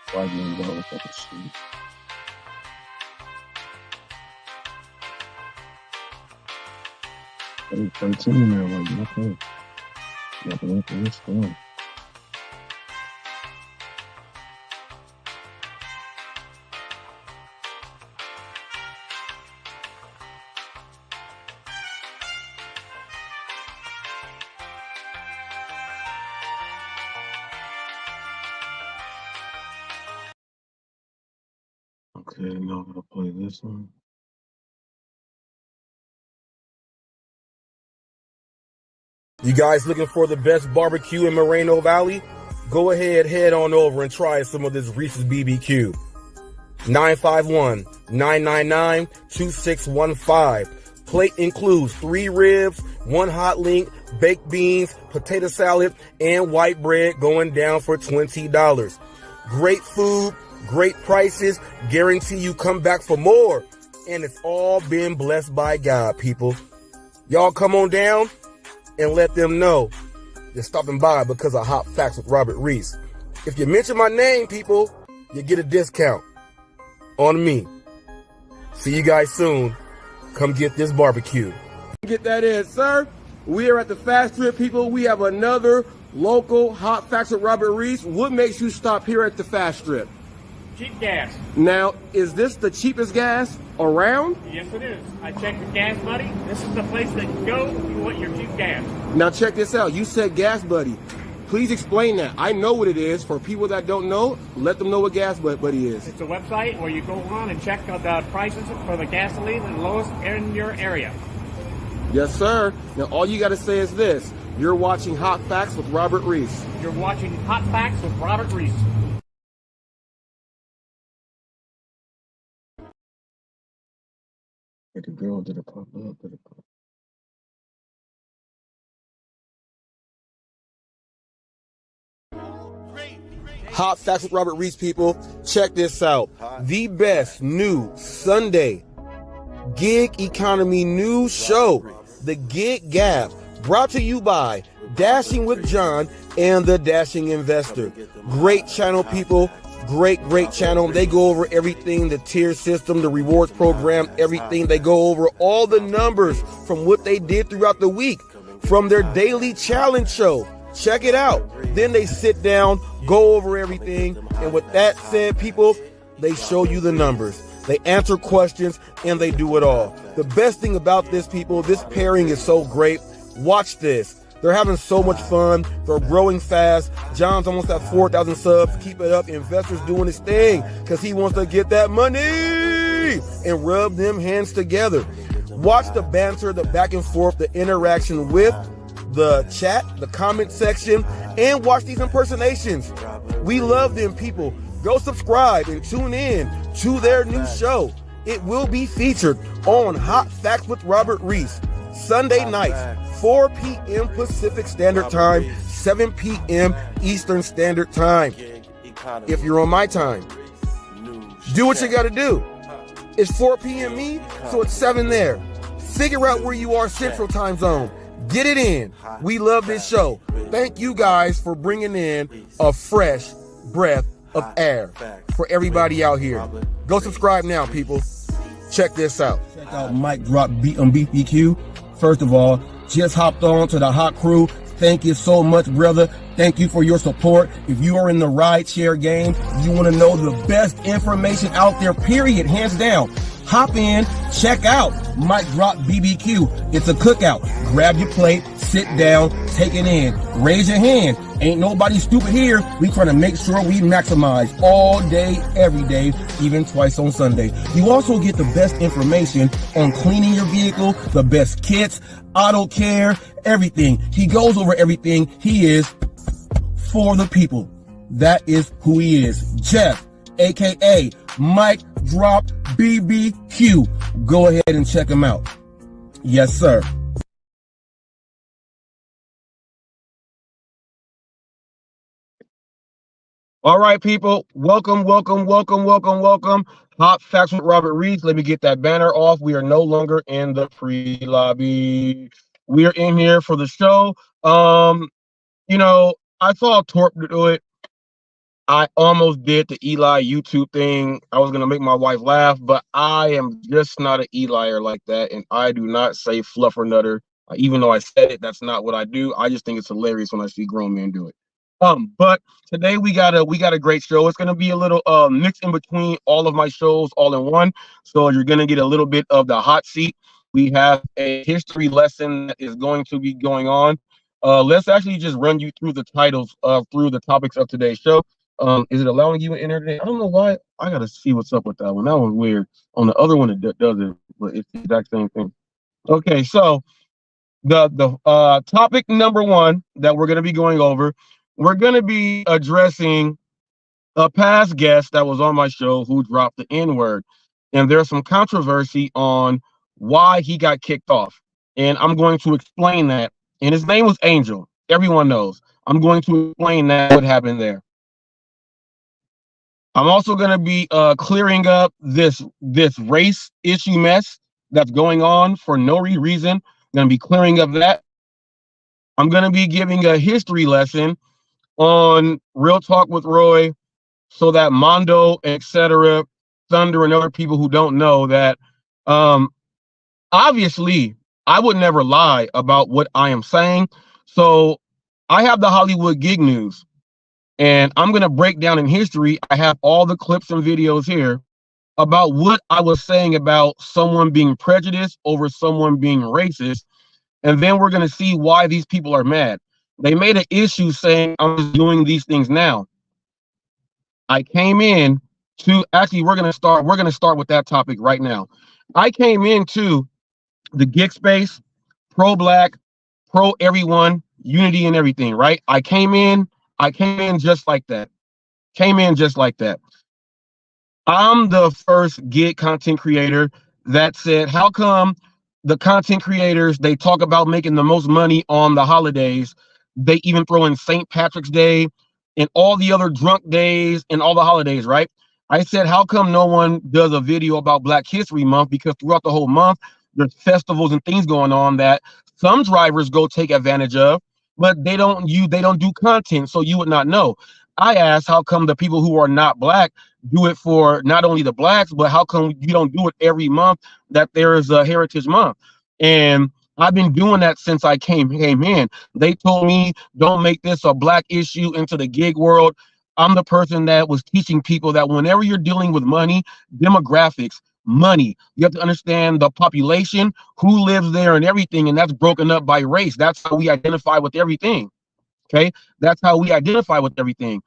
$5 million at the street. Hey, 13 in there, like, okay. Nothing like this, going. Okay, now I'm gonna play this one. You guys looking for the best barbecue in Moreno Valley? Go ahead, head on over and try some of this Reese's BBQ. 951-999-2615. Plate includes 3 ribs, 1 hot link, baked beans, potato salad, and white bread going down for $20. Great food, great prices, guarantee you come back for more. And it's all been blessed by God, people. Y'all come on down and let them know you're stopping by because of Hot Facts with Robert Reese. If you mention my name, people, you get a discount on me. See you guys soon. Come get this barbecue. Get that in, sir. We are at the Fast Strip, people. We have another local Hot Facts with Robert Reese. What makes you stop here at the Fast Strip? Cheap gas. Now, is this the cheapest gas around? Yes, it is. I checked the Gas Buddy. This is the place that you go if you want your cheap gas. Now, check this out. You said Gas Buddy. Please explain that. I know what it is. For people that don't know, let them know what Gas Buddy is. It's a website where you go on and check out the prices for the gasoline and lowest in your area. Yes, sir. Now, all you got to say is this. You're watching Hot Facts with Robert Reese. You're watching Hot Facts with Robert Reese. Like a girl, did it pop up? Did it pop up? Hot Facts with Robert Reese, people. Check this out. The best new Sunday gig economy news show, The Gig Gap, brought to you by Dashing with John and the Dashing Investor. Great channel, people. Great channel. They go over everything, the tier system, the rewards program, everything. They go over all the numbers from what they did throughout the week, from their daily challenge show. Check it out. Then they sit down, go over everything. And with that said, people, they show you the numbers. They answer questions and they do it all. The best thing about this, people, this pairing is so great. Watch this. They're having so much fun. They're growing fast. John's almost at 4,000 subs. Keep it up. Investors doing his thing because he wants to get that money and rub them hands together. Watch the banter, the back and forth, the interaction with the chat, the comment section, and watch these impersonations. We love them, people. Go subscribe and tune in to their new show. It will be featured on Hot Facts with Robert Reese, Sunday nights, 4 p.m. Pacific Standard Time, 7 p.m. Eastern Standard Time. If you're on my time, do what you got to do. It's 4 p.m. me, so it's 7 there. Figure out where you are Central Time Zone. Get it in. We love this show. Thank you guys for bringing in a fresh breath of air for everybody out here. Go subscribe now, people. Check this out. Check out Mike Drop Beat on BBQ. First of all, just hopped on to the Hot Crew. Thank you so much, brother. Thank you for your support. If you are in the rideshare game, you want to know the best information out there, period, hands down. Hop in, check out Mike Drop BBQ. It's a cookout. Grab your plate, sit down, take it in. Raise your hand. Ain't nobody stupid here. We trying to make sure we maximize all day, every day, even twice on Sunday. You also get the best information on cleaning your vehicle, the best kits, auto care, everything. He goes over everything. He is for the people. That is who he is. Jeff, aka Mike Drop BBQ. Go ahead and check him out. Yes, sir. All right, people. Welcome. Hot Facts with Robert Reese. Let me get that banner off. We are no longer in the pre-lobby. We are in here for the show. I saw Torp do it. I almost did the Eli YouTube thing. I was gonna make my wife laugh, but I am just not an Elier like that, and I do not say fluffer nutter. Even though I said it, that's not what I do. I just think it's hilarious when I see grown men do it. But today we got a great show. It's gonna be a little mix in between all of my shows all in one. So you're gonna get a little bit of the hot seat. We have a history lesson that is going to be going on. Let's actually just run you through the titles through the topics of today's show. Is it allowing you an internet? I don't know why. I gotta see what's up with that one. That one's weird. On the other one, it does it, but it's the exact same thing. Okay, so the topic number one that we're gonna be going over, we're gonna be addressing a past guest that was on my show who dropped the N word, and there's some controversy on why he got kicked off, and I'm going to explain that. And his name was Angel. Everyone knows. I'm going to explain that what happened there. I'm also going to be clearing up this race issue mess that's going on for no reason. I'm going to be clearing up that. I'm going to be giving a history lesson on Real Talk with Roy, so that Mondo, etc., Thunder, and other people who don't know that, obviously, I would never lie about what I am saying. So I have the Hollywood gig news. And I'm going to break down in history. I have all the clips and videos here about what I was saying about someone being prejudiced over someone being racist. And then we're going to see why these people are mad. They made an issue saying I'm doing these things now. I came in to actually we're going to start with that topic right now. I came into the gig space, pro black, pro everyone, unity and everything, right? I came in just like that. I'm the first gig content creator that said, how come the content creators, they talk about making the most money on the holidays? They even throw in St. Patrick's Day and all the other drunk days and all the holidays, right? I said, how come no one does a video about Black History Month? Because throughout the whole month, there's festivals and things going on that some drivers go take advantage of, but they don't do content, so you would not know. I asked, how come the people who are not Black do it for not only the Blacks, but how come you don't do it every month that there is a Heritage Month? And I've been doing that since I came in. They told me, don't make this a Black issue into the gig world. I'm the person that was teaching people that whenever you're dealing with money, demographics, money, you have to understand the population, who lives there and everything, and that's broken up by race. That's how we identify with everything. Okay, that's how we identify with everything.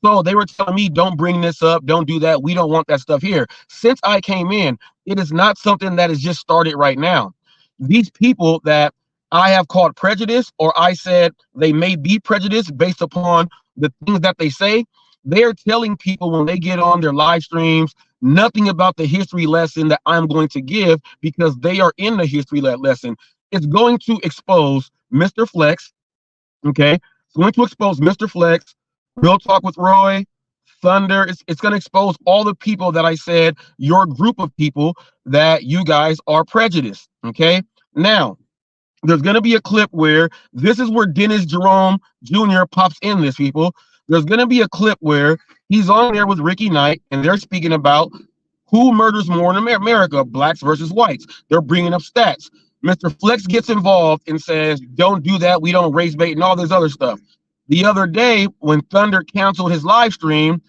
So they were telling me, don't bring this up, don't do that, we don't want that stuff here. Since I came in, it is not something that has just started right now. These people that I have called prejudice, or I said they may be prejudiced based upon the things that they say, they're telling people when they get on their live streams nothing about the history lesson that I'm going to give, because they are in the history lesson. It's going to expose Mr. Flex. Okay, it's going to expose Mr. Flex, Real Talk with Roy, Thunder. It's going to expose all the people that I said, your group of people that you guys are prejudiced. Okay, now there's going to be a clip where this is where Dennis Jerome Jr. pops in this, people. There's going to be a clip where he's on there with Ricky Knight, and they're speaking about who murders more in America, Blacks versus whites. They're bringing up stats. Mr. Flex gets involved and says, don't do that, we don't race bait and all this other stuff. The other day, when Thunder canceled his live stream,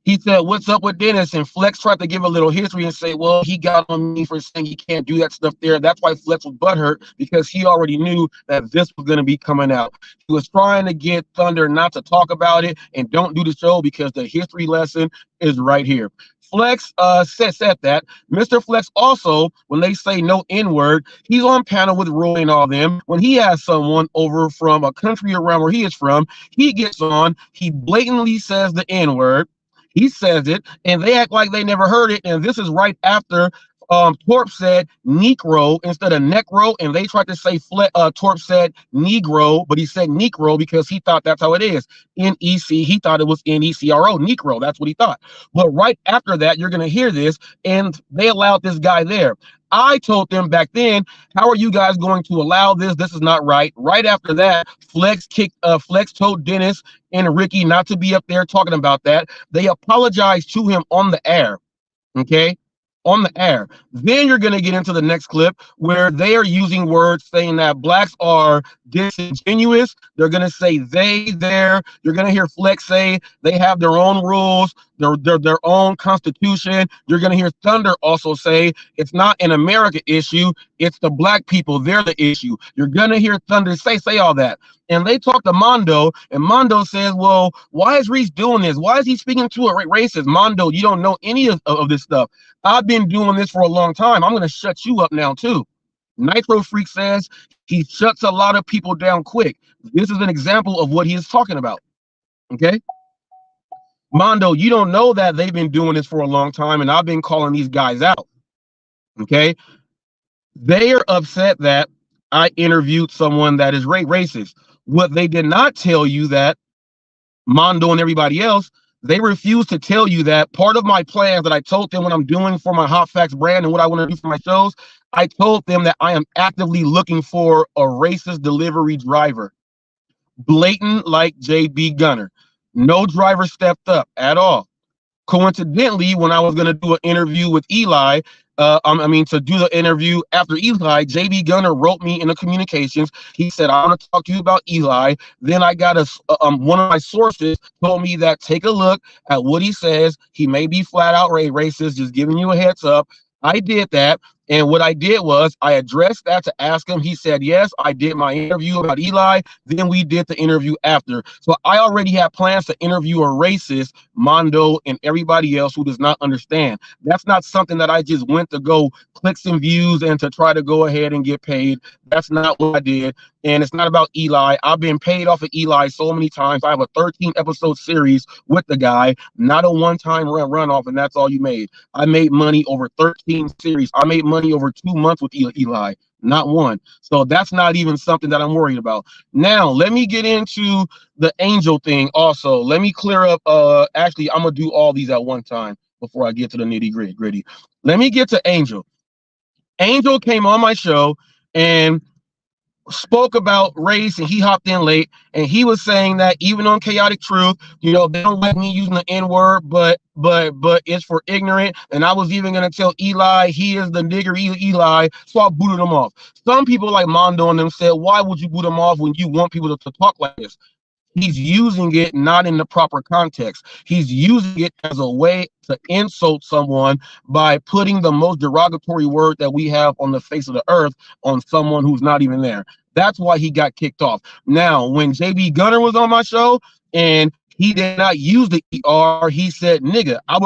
he said, what's up with Dennis? And Flex tried to give a little history and say, well, he got on me for saying he can't do that stuff there. That's why Flex was butthurt, because he already knew that this was going to be coming out. He was trying to get Thunder not to talk about it and don't do the show because the history lesson is right here. Flex said that. Mr. Flex also, when they say no N-word, he's on panel with Roy and all them. When he has someone over from a country around where he is from, he gets on, he blatantly says the N-word. He says it, and they act like they never heard it. And this is right after Torp said Negro instead of Necro, and they tried to say Torp said Negro, but he said Negro because he thought that's how it is. N-E-C, he thought it was N-E-C-R-O, Negro, that's what he thought. But right after that, you're going to hear this, and they allowed this guy there. I told them back then, how are you guys going to allow this? This is not right. Right after that, Flex told Dennis and Ricky not to be up there talking about that. They apologized to him on the air. Okay, on the air. Then you're going to get into the next clip where they are using words saying that blacks are disingenuous. They're going to say they, there. You're going to hear Flex say they have their own rules, their own constitution. You're going to hear Thunder also say it's not an America issue. It's the black people. They're the issue. You're going to hear Thunder say all that. And they talk to Mondo, and Mondo says, well, why is Reese doing this? Why is he speaking to a racist? Mondo, you don't know any of this stuff. I've been doing this for a long time. I'm going to shut you up now, too. Nitro Freak says he shuts a lot of people down quick. This is an example of what he is talking about. Okay? Mondo, you don't know that they've been doing this for a long time, and I've been calling these guys out. Okay? They are upset that I interviewed someone that is racist. What they did not tell you that, Mondo and everybody else, they refuse to tell you that part of my plans that I told them what I'm doing for my Hot Facts brand and what I want to do for my shows, I told them that I am actively looking for a racist delivery driver. Blatant like JB Gunner. No driver stepped up at all. Coincidentally, when I was going to do an interview with Eli, to do the interview after Eli, JB Gunner wrote me in the communications. He said, I want to talk to you about Eli. Then I got one of my sources told me that take a look at what he says. He may be flat out racist, just giving you a heads up. I did that. And what I did was I addressed that to ask him. He said, yes, I did my interview about Eli. Then we did the interview after. So I already had plans to interview a racist, Mondo, and everybody else who does not understand. That's not something that I just went to go click some views and to try to go ahead and get paid. That's not what I did. And it's not about Eli. I've been paid off of Eli so many times. I have a 13-episode series with the guy, not a one-time run off, and that's all you made. I made money over 13 series. I made money over 2 months with Eli, not one. So that's not even something that I'm worried about. Now, let me get into the Angel thing also. Let me clear up. Actually, I'm going to do all these at one time before I get to the nitty-gritty. Let me get to Angel. Angel came on my show and spoke about race, and he hopped in late, and he was saying that even on Chaotic Truth, they don't like me using the N-word, but it's for ignorant. And I was even going to tell Eli he is the nigger Eli, so I booted him off. Some people like Mondo and them said, why would you boot him off when you want people to talk like this? He's using it not in the proper context. He's using it as a way to insult someone by putting the most derogatory word that we have on the face of the earth on someone who's not even there. That's why he got kicked off. Now, when JB Gunner was on my show and he did not use the ER, he said nigga. I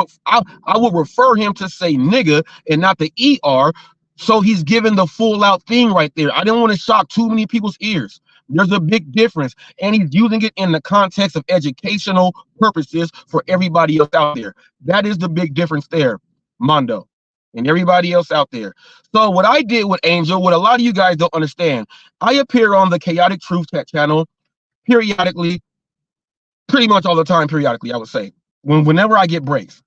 would refer him to say nigga and not the ER. So he's given the full out thing right there. I didn't want to shock too many people's ears. There's a big difference, and he's using it in the context of educational purposes for everybody else out there. That is the big difference there, Mondo, and everybody else out there. So what I did with Angel, what a lot of you guys don't understand, I appear on the Chaotic Truth channel periodically, pretty much all the time, periodically, I would say, whenever I get breaks.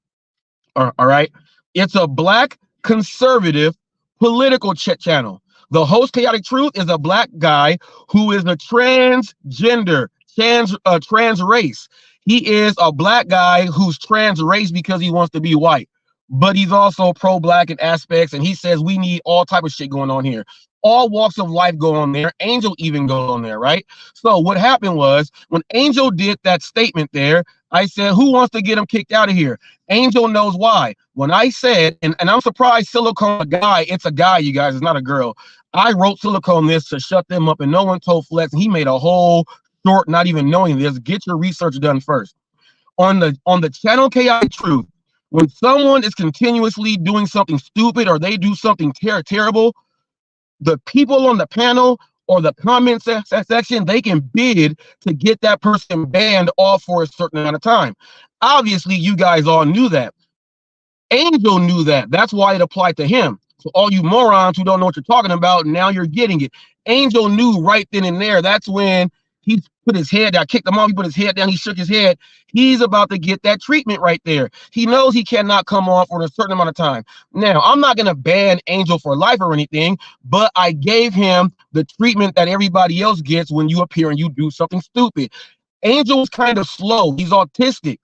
All right? It's a black conservative political channel. The host, Chaotic Truth, is a black guy who is a transgender, trans race. He is a black guy who's trans race because he wants to be white, but he's also pro-black in aspects, and he says we need all type of shit going on here. All walks of life go on there. Angel even goes on there, right? So what happened was when Angel did that statement there, I said, who wants to get him kicked out of here? Angel knows why. When I said, and I'm surprised Silicone, a guy, it's a guy, you guys, it's not a girl. I wrote Silicone this to shut them up, and no one told Flex, and he made a whole short not even knowing this. Get your research done first. On the channel Chaotic Truth, when someone is continuously doing something stupid or they do something terrible, the people on the panel or the comment section, they can bid to get that person banned off for a certain amount of time. Obviously, you guys all knew that. Angel knew that. That's why it applied to him. So all you morons who don't know what you're talking about, now you're getting it. Angel knew right then and there. That's when He put his head down. I kicked him off. He put his head down. He shook his head. He's about to get that treatment right there. He knows he cannot come off for a certain amount of time. Now, I'm not going to ban Angel for life or anything, but I gave him the treatment that everybody else gets when you appear and you do something stupid. Angel was kind of slow. He's autistic.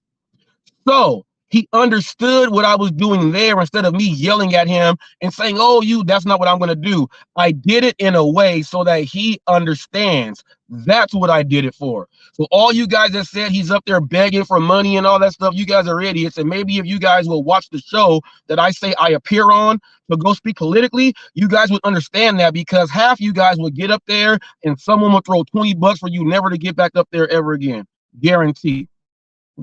So he understood what I was doing there instead of me yelling at him and saying, oh, that's not what I'm going to do. I did it in a way so that he understands. That's what I did it for. So all you guys that said he's up there begging for money and all that stuff, you guys are idiots. And maybe if you guys will watch the show that I say I appear on to go speak politically, you guys would understand that, because half you guys would get up there and someone would throw $20 for you never to get back up there ever again. Guaranteed.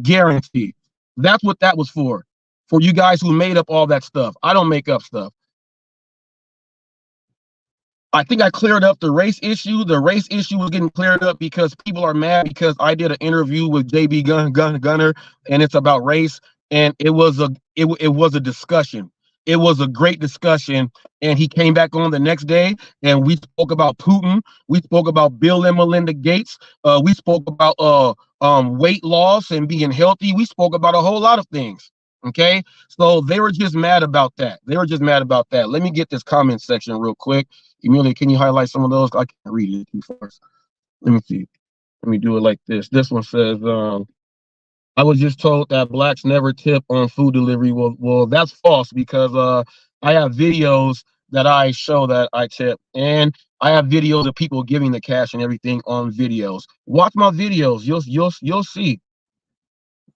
Guaranteed. That's what that was for you guys who made up all that stuff. I don't make up stuff. I think I cleared up the race issue. The race issue was getting cleared up because people are mad because I did an interview with JB Gunner, and it's about race, and it was a discussion. It was a great discussion, and he came back on the next day, and we spoke about Putin. We spoke about Bill and Melinda Gates. We spoke about weight loss and being healthy. We spoke about a whole lot of things. Okay, so they were just mad about that. Let me get this comment section real quick. Emilia, can you highlight some of those? I can't read it too fast. Let me see. Let me do it like this. This one says, I was just told that blacks never tip on food delivery. Well, that's false, because I have videos that I show that I tip, and I have videos of people giving the cash and everything on videos. Watch my videos. You'll see.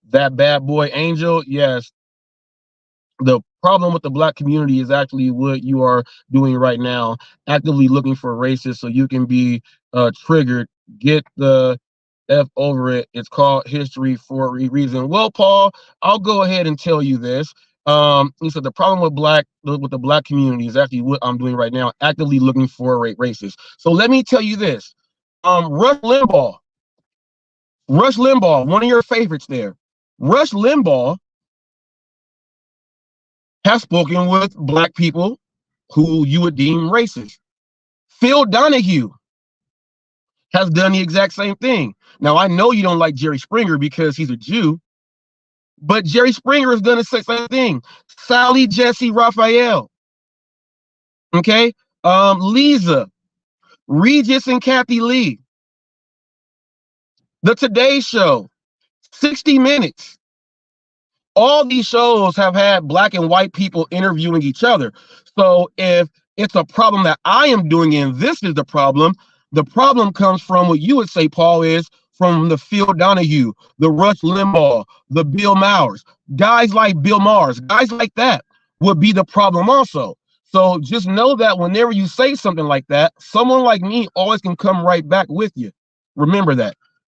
That bad boy Angel, yes. The problem with the black community is actually what you are doing right now, actively looking for racists so you can be triggered. Get the F over it. It's called history for a reason. Well, Paul, I'll go ahead and tell you this. He said the problem with the black community is actually what I'm doing right now, actively looking for racists. So let me tell you this. Rush Limbaugh, one of your favorites there. Rush Limbaugh has spoken with black people who you would deem racist. Phil Donahue has done the exact same thing. Now, I know you don't like Jerry Springer because he's a Jew, but Jerry Springer has done the same thing. Sally Jesse Raphael. Okay? Lisa, Regis and Kathy Lee. The Today Show, 60 Minutes. All these shows have had black and white people interviewing each other. So if it's a problem that I am doing and this is the problem comes from what you would say, Paul, is from the Phil Donahue, the Rush Limbaugh, the Bill Maher. Guys like Bill Maher, guys like that would be the problem also. So just know that whenever you say something like that, someone like me always can come right back with you. Remember that.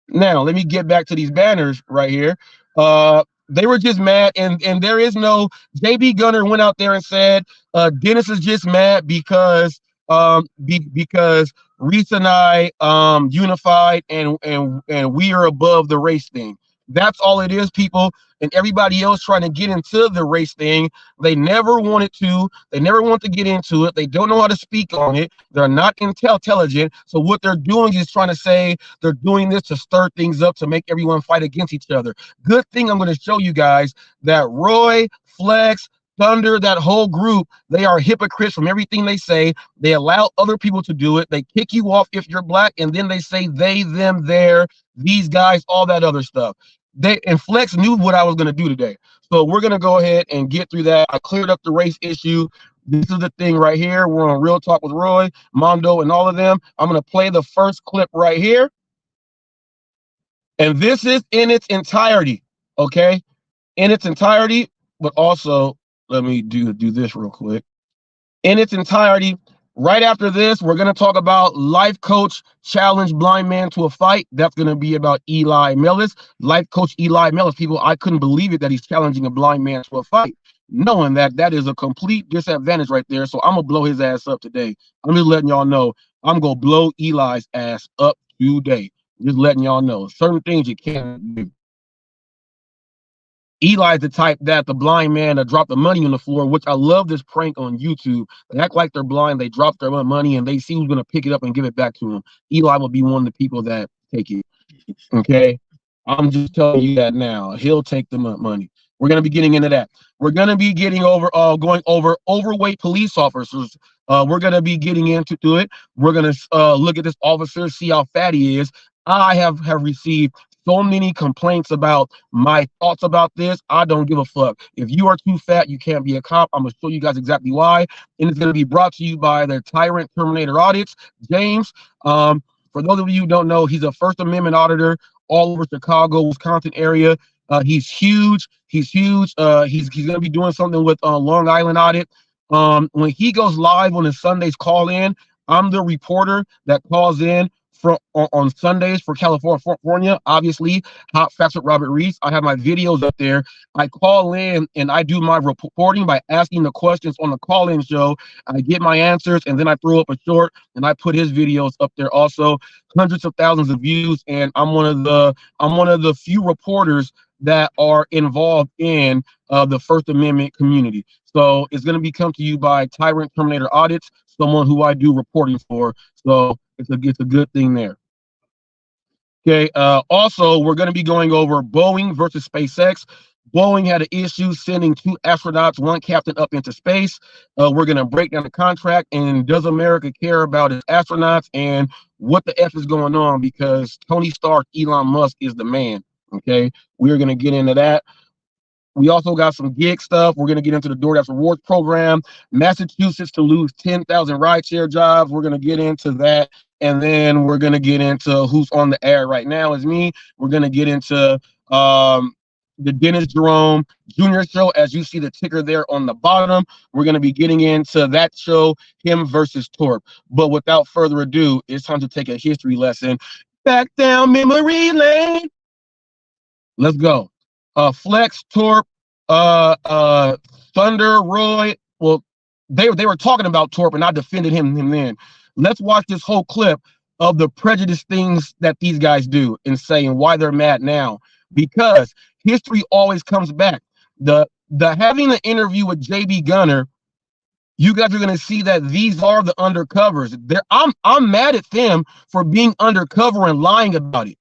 Now, let me get back to these banners right here. They were just mad, and there is no JB Gunner went out there and said Dennis is just mad because Reese and I unified and we are above the race thing. That's all it is, people. And everybody else trying to get into the race thing, they never wanted to. They never want to get into it. They don't know how to speak on it. They're not intelligent. So what they're doing is trying to say they're doing this to stir things up, to make everyone fight against each other. Good thing I'm going to show you guys that Roy, Flex, Thunder, that whole group, they are hypocrites from everything they say. They allow other people to do it. They kick you off if you're black, and then they say they, them, their, these guys, all that other stuff. And Flex knew what I was going to do today. So we're going to go ahead and get through that. I cleared up the race issue. This is the thing right here. We're on Real Talk with Roy, Mondo, and all of them. I'm going to play the first clip right here. And this is in its entirety, okay? In its entirety, but also, let me do this real quick. In its entirety, right after this, we're going to talk about life coach challenge blind man to a fight. That's going to be about Eli Mellis. Life coach Eli Mellis, people, I couldn't believe it that he's challenging a blind man to a fight, knowing that that is a complete disadvantage right there. So I'm going to blow his ass up today. I'm just letting y'all know I'm going to blow Eli's ass up today. Just letting y'all know certain things you can't do. Eli's the type that the blind man that dropped the money on the floor, which I love this prank on YouTube. They act like they're blind. They drop their money and they see who's going to pick it up and give it back to them. Eli will be one of the people that take it. Okay, I'm just telling you that now. He'll take the money. We're gonna be getting into that. We're gonna be getting going over overweight police officers. We're gonna be getting into it. We're gonna look at this officer, see how fat he is. I have received so many complaints about my thoughts about this. I don't give a fuck. If you are too fat, you can't be a cop. I'm gonna show you guys exactly why. And it's gonna be brought to you by the Tyrant Terminator Audits, James. For those of you who don't know, he's a First Amendment auditor all over Chicago, Wisconsin area. He's huge. He's huge. He's going to be doing something with Long Island Audit. When he goes live on his Sundays call in, I'm the reporter that calls in on Sundays for California. Obviously, Hot Facts with Robert Reese. I have my videos up there. I call in and I do my reporting by asking the questions on the call-in show. I get my answers and then I throw up a short and I put his videos up there also. Hundreds of thousands of views, and I'm one of the few reporters that are involved in the First Amendment community. So it's going to be come to you by Tyrant Terminator Audits, someone who I do reporting for. So it's a good thing there. Okay. Also, we're going to be going over Boeing versus SpaceX. Boeing had an issue sending 2 astronauts, 1 captain up into space. We're going to break down the contract and does America care about its astronauts and what the F is going on, because Tony Stark, Elon Musk is the man. Okay. We're going to get into that. We also got some gig stuff. We're going to get into the DoorDash rewards program. Massachusetts to lose 10,000 rideshare jobs. We're going to get into that. And then we're going to get into who's on the air right now is me. We're going to get into the Dennis Jerome Jr. show. As you see the ticker there on the bottom, we're going to be getting into that show, him versus Torp. But without further ado, it's time to take a history lesson. Back down memory lane. Let's go. Flex, Torp, Thunder, Roy. Well, they were talking about Torp, and I defended him then. Let's watch this whole clip of the prejudice things that these guys do and saying why they're mad now. Because history always comes back. The having an interview with JB Gunner, you guys are gonna see that these are the undercovers. I'm mad at them for being undercover and lying about it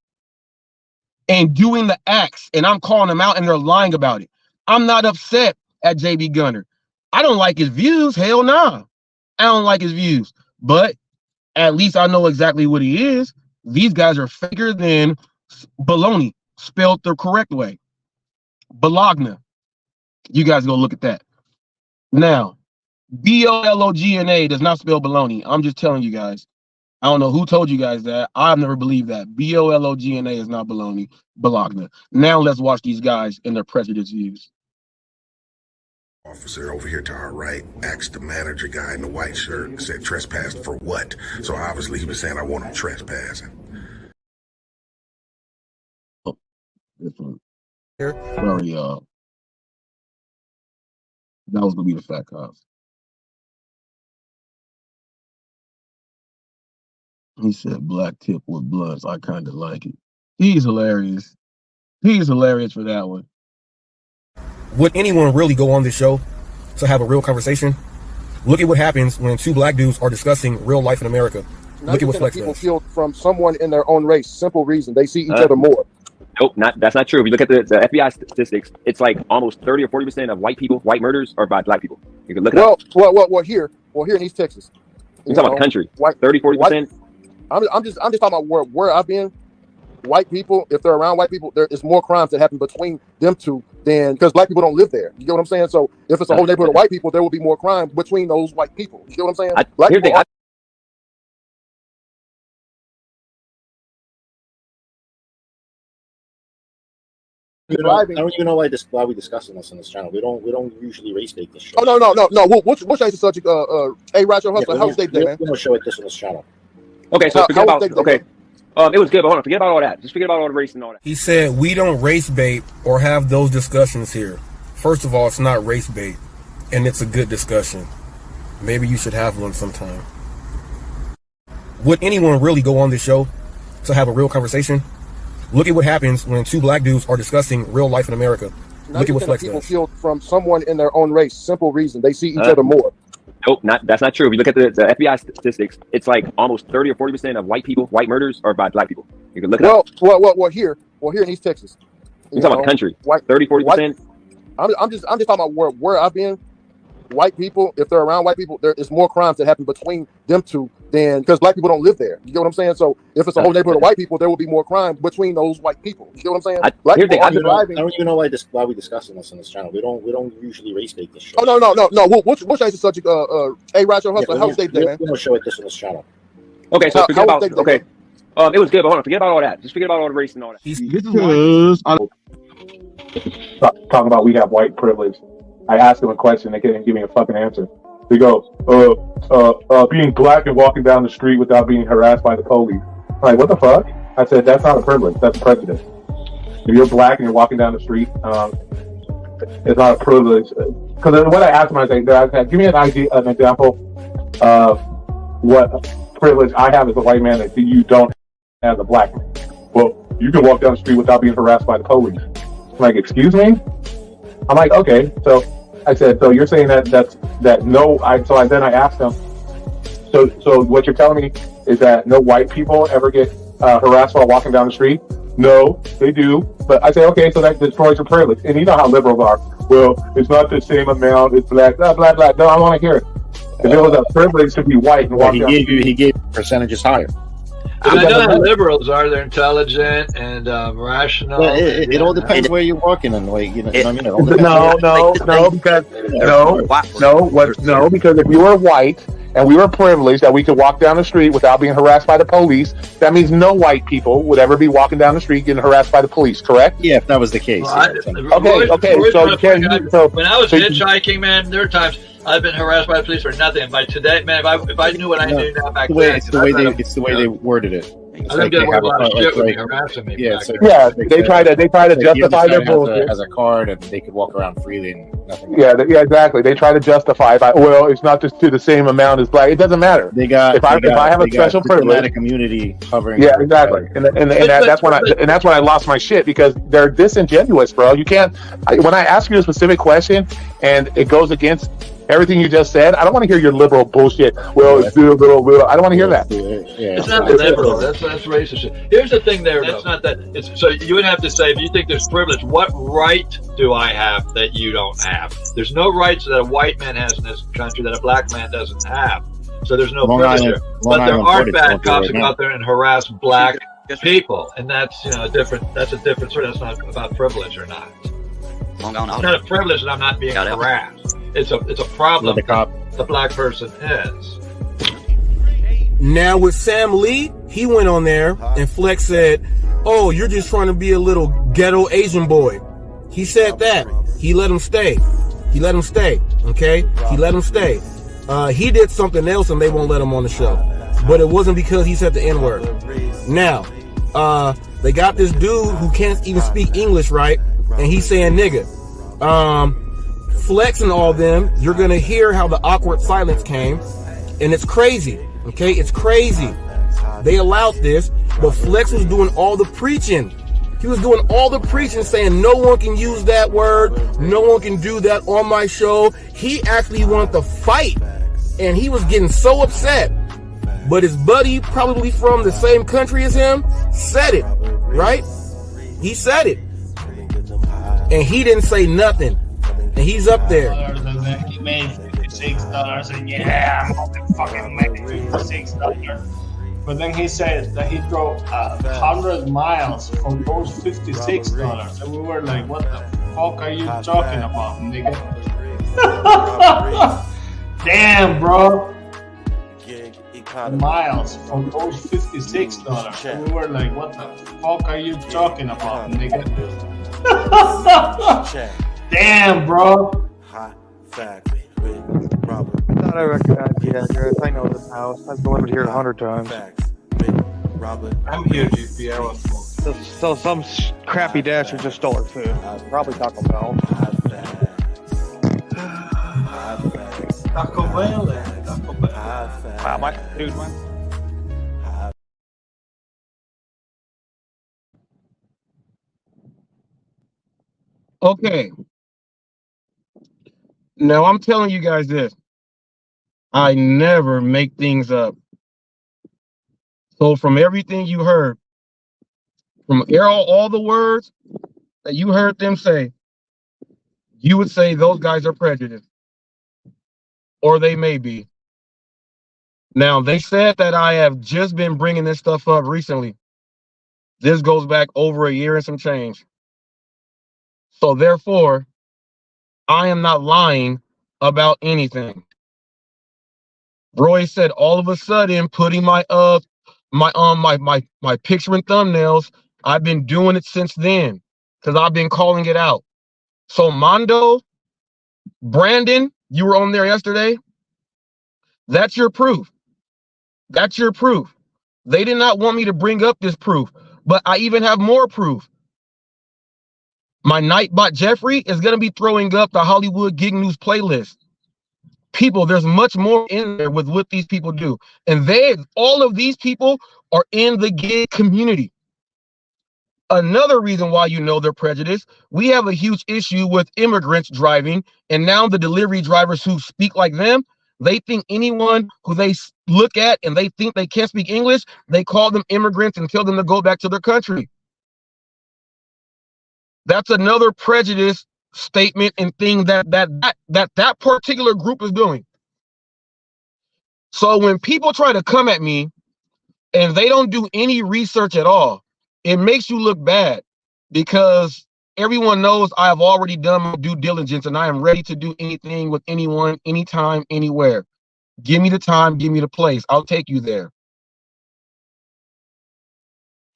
and doing the acts, and I'm calling them out and they're lying about it. I'm not upset at JB Gunner. I don't like his views. Hell nah. I don't like his views. But at least I know exactly what he is. These guys are faker than baloney, spelled the correct way. Bologna. You guys go look at that. Now, B-O-L-O-G-N-A does not spell baloney. I'm just telling you guys. I don't know who told you guys that. I've never believed that. B-O-L-O-G-N-A is not baloney. Bologna. Now let's watch these guys and their prejudice views. Officer over here to our right asked the manager guy in the white shirt, said trespassed for what? So obviously he was saying, I want him trespassing. Oh, this one. Sorry, y'all. That was gonna be the fat cops. He said black tip with bloods. I kind of like it. He's hilarious. He's hilarious for that one. Would anyone really go on this show to have a real conversation? Look at what happens when 2 black dudes are discussing real life in America. Look at what Flex people does. feel from someone in their own race. Simple reason. They see each other more. Nope, that's not true. If you look at the FBI statistics, it's like almost 30 or 40% of white murders are by black people. You can look it up. Well, here in East Texas. You're talking about the country. 30-40%. I'm just talking about where I've been. White people, if they're around white people, there is more crimes that happen between them two than, because black people don't live there. You get what I'm saying? So if it's a whole neighborhood of white people, there will be more crime between those white people. You get what I'm saying? Here's the thing. I don't even know why we're discussing this on this channel. We don't usually race bait this show. Oh no. We'll change the subject. Hey, Roger Hustler, how was State Day, man? We don't show it this on this channel. Okay, so forget about it was good, but hold on, forget about all that. Just forget about all the race and all that. He said we don't race bait or have those discussions here. First of all, it's not race bait, and it's a good discussion. Maybe you should have one sometime. Would anyone really go on this show to have a real conversation? Look at what happens when 2 black dudes are discussing real life in America. Look at what Flex people does. feel from someone in their own race. Simple reason. They see each other more. Nope, that's not true. If you look at the FBI statistics, it's like almost 30 or 40% of white murders are by black people. You can look it up. Well, here in East Texas. You're talking about the country. White, 30-40%. I'm just talking about where I've been. White people, if they're around white people, there is more crimes that happen between them two than because black people don't live there. You get what I'm saying? So if it's a whole neighborhood of white people, there will be more crime between those white people. You get what I'm saying? I don't even know why we're discussing this on this channel. We don't usually race bait this show. Oh no. We'll change the subject. Hey, Roger Hustler, how was Dave Day, man? We don't show it this on this channel. Okay, so forget about it was good, but hold on, forget about all that. Just forget about all the race and all that. Talking about we have white privilege. I asked him a question, they couldn't give me a fucking answer. He goes, being black and walking down the street without being harassed by the police. I'm like, what the fuck? I said, that's not a privilege, that's a prejudice. If you're black and you're walking down the street, it's not a privilege. Because what I asked him, I said, give me an example of what privilege I have as a white man that you don't have as a black man. Well, you can walk down the street without being harassed by the police. I'm like, excuse me? I'm like, okay, so I said, so you're saying then I asked him, so what you're telling me is that no white people ever get harassed while walking down the street? No, they do. But I say, okay, so that destroys your privilege. And you know how liberals are. Well, it's not the same amount, it's black, blah, blah, blah. No, I want to hear it. If it was a privilege to be white and walk down the street. He gave percentages higher. I know how liberals are. They're intelligent and rational. Yeah, it all depends where you're working and like you know. I mean, because if you were white and we were privileged that we could walk down the street without being harassed by the police, that means no white people would ever be walking down the street getting harassed by the police. Correct? Yeah, if that was the case. Well, okay. So when I was hitchhiking, man, there were times I've been harassed by the police for nothing. By today, man, if I knew what I knew now back then, it's the way they worded it. I think they have a lot of shit with me harassing me. They try to justify their bullshit as a card, and they could walk around freely and nothing. Yeah, exactly. They try to justify it by, well, it's not just to the same amount as black. It doesn't matter. If I have a special privilege, community hovering. Yeah, exactly. And that's when I lost my shit because they're disingenuous, bro. You can't. When I ask you a specific question and it goes against everything you just said, I don't want to hear your liberal bullshit. Well, it's still liberal. I don't want to hear that. It's not liberal. That's racist. Here's the thing there. That's not that. So you would have to say, if you think there's privilege, what right do I have that you don't have? There's no rights that a white man has in this country that a black man doesn't have. So there's no privilege there. But there are bad cops who go out there and harass black people, and that's different. That's a different sort. That's not about privilege or not. It's not a privilege that I'm not being harassed. It's a problem the black person is. Now with Sam Lee, he went on there and Flex said, oh, you're just trying to be a little ghetto Asian boy. He said that. He let him stay. Okay? He let him stay. He did something else and they won't let him on the show. But it wasn't because he said the N-word. Now, they got this dude who can't even speak English right, and he's saying nigga. Flex and all them, you're gonna hear how the awkward silence came, and it's crazy. Okay, it's crazy. They allowed this, but Flex was doing all the preaching. He was doing all the preaching, saying no one can use that word, no one can do that on my show. He actually wanted to fight, and he was getting so upset. But his buddy, probably from the same country as him, said it, right? He said it. And he didn't say nothing. And he's up there. He made $56, and yeah, I'm gonna fucking make $56. But then he said that he drove 100 miles for those $56, and we were like, "What the fuck are you talking about, nigga?" Damn, bro. Miles for those $56, and we were like, "What the fuck are you talking about, nigga?" Damn, bro. Hot fact with Robert. I thought I recognized the address. I know this house. I've delivered here 100 times. Facts with Robert. I'm here, GP. I was So some crappy dasher just stole her food. Probably Taco Bell. Taco Bell. Taco Bell. Wow, my dude, man. Okay. Now I'm telling you guys this. I never make things up. So from everything you heard, from all the words that you heard them say, you would say those guys are prejudiced, or they may be. Now, they said that I have just been bringing this stuff up recently. This goes back over a year and some change. So therefore, I am not lying about anything. Roy said all of a sudden putting my picture and thumbnails, I've been doing it since then because I've been calling it out. So Mondo, Brandon, you were on there yesterday. That's your proof. That's your proof. They did not want me to bring up this proof, but I even have more proof. My Nightbot Jeffrey is going to be throwing up the Hollywood Gig News playlist. People, there's much more in there with what these people do. And all of these people are in the gig community. Another reason why you know they're prejudiced, we have a huge issue with immigrants driving, and now the delivery drivers who speak like them, they think anyone who they look at and they think they can't speak English, they call them immigrants and tell them to go back to their country. That's another prejudice statement and thing that particular group is doing. So when people try to come at me and they don't do any research at all, it makes you look bad, because everyone knows I have already done my due diligence and I am ready to do anything with anyone, anytime, anywhere. Give me the time, give me the place. I'll take you there.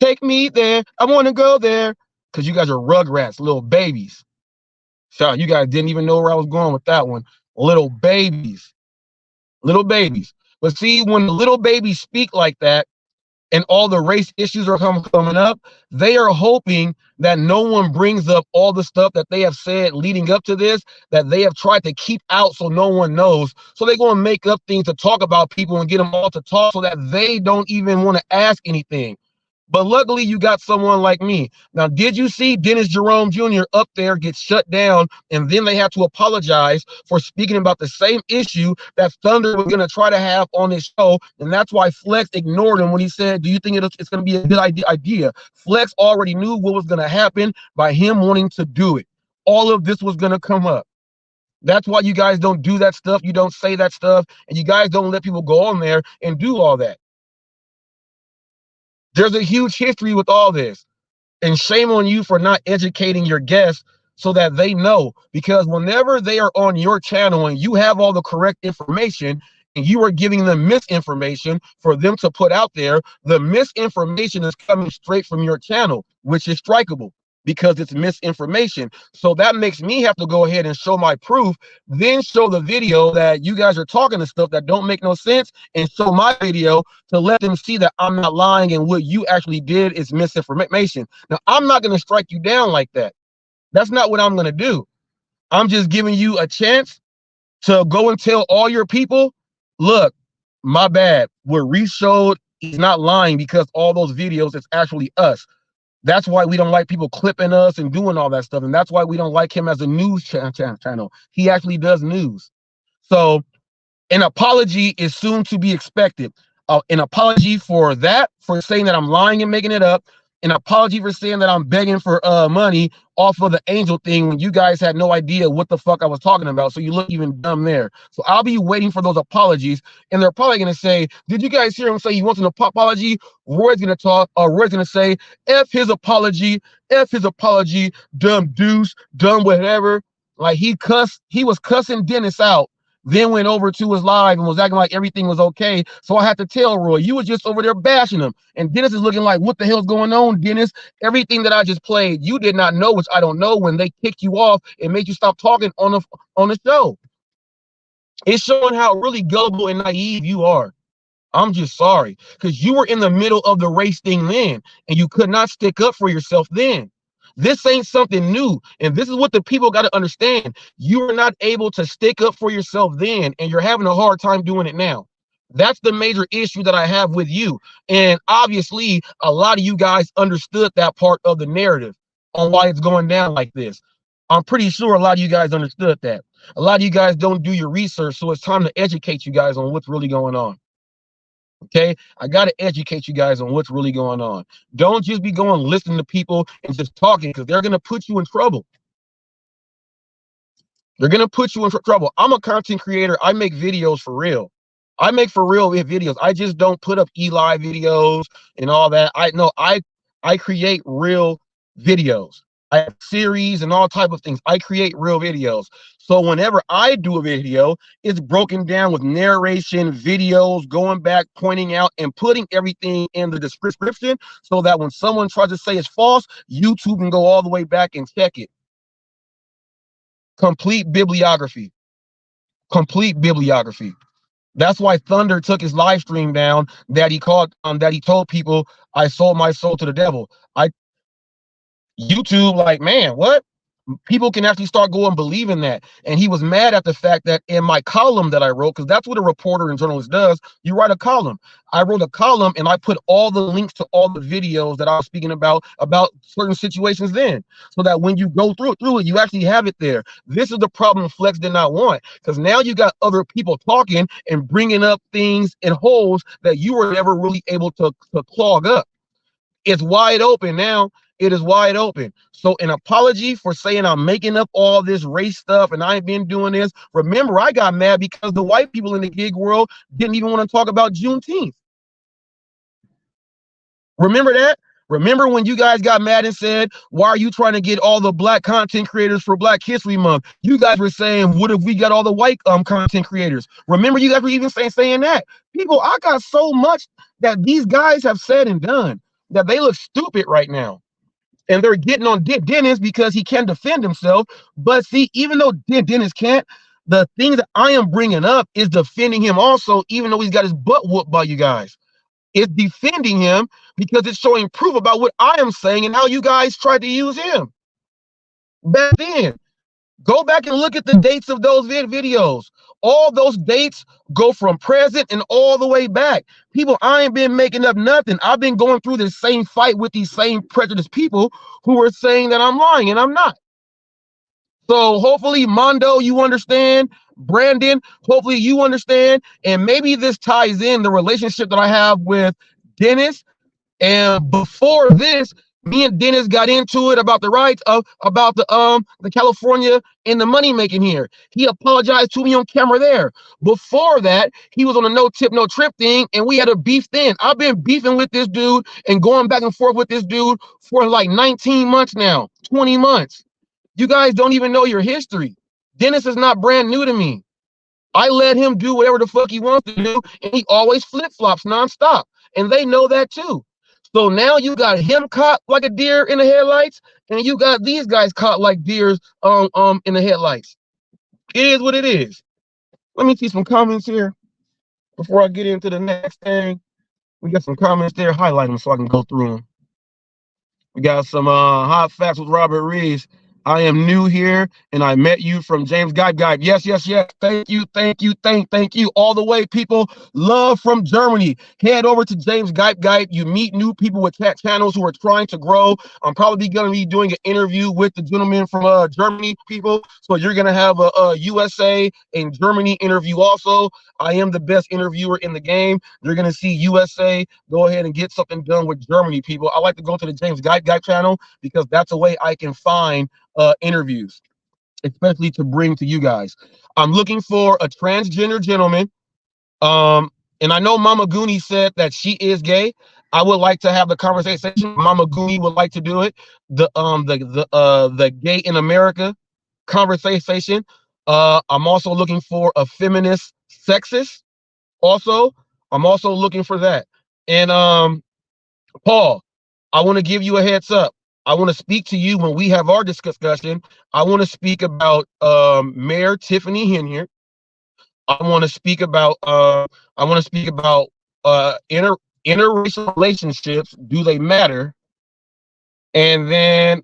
Take me there. I want to go there. Because you guys are rugrats, little babies. So you guys didn't even know where I was going with that one. Little babies. Little babies. But see, when the little babies speak like that and all the race issues are coming up, they are hoping that no one brings up all the stuff that they have said leading up to this, that they have tried to keep out so no one knows. So they're going to make up things to talk about people and get them all to talk so that they don't even want to ask anything. But luckily, you got someone like me. Now, did you see Dennis Jerome Jr. up there get shut down, and then they have to apologize for speaking about the same issue that Thunder was going to try to have on his show? And that's why Flex ignored him when he said, do you think it's going to be a good idea? Flex already knew what was going to happen by him wanting to do it. All of this was going to come up. That's why you guys don't do that stuff. You don't say that stuff, and you guys don't let people go on there and do all that. There's a huge history with all this, and shame on you for not educating your guests so that they know, because whenever they are on your channel and you have all the correct information and you are giving them misinformation for them to put out there, the misinformation is coming straight from your channel, which is strikeable because it's misinformation. So that makes me have to go ahead and show my proof, then show the video that you guys are talking to stuff that don't make no sense, and show my video to let them see that I'm not lying and what you actually did is misinformation. Now, I'm not going to strike you down like that. That's not what I'm going to do. I'm just giving you a chance to go and tell all your people, look, my bad. What Reese showed, he's not lying, because all those videos, it's actually us. That's why we don't like people clipping us and doing all that stuff. And that's why we don't like him as a news channel. He actually does news. So an apology is soon to be expected. An apology for that, for saying that I'm lying and making it up. An apology for saying that I'm begging for money off of the angel thing when you guys had no idea what the fuck I was talking about. So you look even dumb there. So I'll be waiting for those apologies. And they're probably going to say, did you guys hear him say he wants an apology? Roy's going to talk. Roy's going to say, F his apology, dumb deuce, dumb whatever. Like he was cussing Dennis out, then went over to his live and was acting like everything was okay. So I had to tell Roy, you were just over there bashing him. And Dennis is looking like, what the hell's going on, Dennis? Everything that I just played, you did not know, which I don't know, when they kicked you off and made you stop talking on the show. It's showing how really gullible and naive you are. I'm just sorry, because you were in the middle of the race thing then, and you could not stick up for yourself then. This ain't something new, and this is what the people got to understand. You were not able to stick up for yourself then, and you're having a hard time doing it now. That's the major issue that I have with you. And obviously, a lot of you guys understood that part of the narrative on why it's going down like this. I'm pretty sure a lot of you guys understood that. A lot of you guys don't do your research, so it's time to educate you guys on what's really going on. Okay, I got to educate you guys on what's really going on. Don't just be going listening to people and just talking, because they're going to put you in trouble. They're going to put you in trouble. I'm a content creator. I make videos for real. I make for real videos. I just don't put up Eli videos and all that. I create real videos. I have series and all type of things. I create real videos. So whenever I do a video, it's broken down with narration, videos, going back, pointing out, and putting everything in the description, so that when someone tries to say it's false, YouTube can go all the way back and check it. Complete bibliography. Complete bibliography. That's why Thunder took his live stream down, that he told people, I sold my soul to the devil. YouTube, like, man, what? People can actually start going believing that. And he was mad at the fact that in my column that I wrote, because that's what a reporter and journalist does, you write a column. I wrote a column and I put all the links to all the videos that I was speaking about certain situations then, so that when you go through it, you actually have it there. This is the problem Flex did not want, because now you got other people talking and bringing up things and holes that you were never really able to clog up. It's wide open now. It is wide open. So an apology for saying I'm making up all this race stuff and I ain't been doing this. Remember, I got mad because the white people in the gig world didn't even want to talk about Juneteenth. Remember that? Remember when you guys got mad and said, why are you trying to get all the black content creators for Black History Month? You guys were saying, what if we got all the white content creators? Remember, you guys were even saying that. People, I got so much that these guys have said and done that they look stupid right now. And they're getting on Dennis because he can defend himself. But see, even though Dennis can't, the thing that I am bringing up is defending him also, even though he's got his butt whooped by you guys. It's defending him because it's showing proof about what I am saying and how you guys tried to use him back then. Go back and look at the dates of those videos. All those dates go from present and all the way back. People, I ain't been making up nothing. I've been going through the same fight with these same prejudiced people who are saying that I'm lying, and I'm not. So hopefully, Mondo, you understand. Brandon, hopefully you understand. And maybe this ties in the relationship that I have with Dennis. And before this, me and Dennis got into it about the rights of about the California and the money making here. He apologized to me on camera there. Before that, he was on a no tip, no trip thing, and we had a beef then. I've been beefing with this dude and going back and forth with this dude for like 19 months now, 20 months. You guys don't even know your history. Dennis is not brand new to me. I let him do whatever the fuck he wants to do, and he always flip-flops nonstop. And they know that too. So now you got him caught like a deer in the headlights, and you got these guys caught like deers in the headlights. It is what it is. Let me see some comments here before I get into the next thing. We got some comments there. Highlight them so I can go through them. We got some hot facts with Robert Reeves. I am new here, and I met you from James Guide. Yes, yes, yes. Thank you, thank you, thank you. All the way, people. Love from Germany. Head over to James Guide. You meet new people with channels who are trying to grow. I'm probably going to be doing an interview with the gentleman from Germany, people. So you're going to have a USA and Germany interview also. I am the best interviewer in the game. You're going to see USA. Go ahead and get something done with Germany, people. I like to go to the James Guide channel because that's a way I can find interviews, especially to bring to you guys. I'm looking for a transgender gentleman. And I know Mama Goonie said that she is gay. I would like to have the conversation. Mama Goonie would like to do it. The gay in America conversation. I'm also looking for a feminist sexist. Also, I'm also looking for that. And Paul, I want to give you a heads up. I want to speak to you when we have our discussion. I want to speak about Mayor Tiffany Henyard. I want to speak about interracial relationships. Do they matter? And then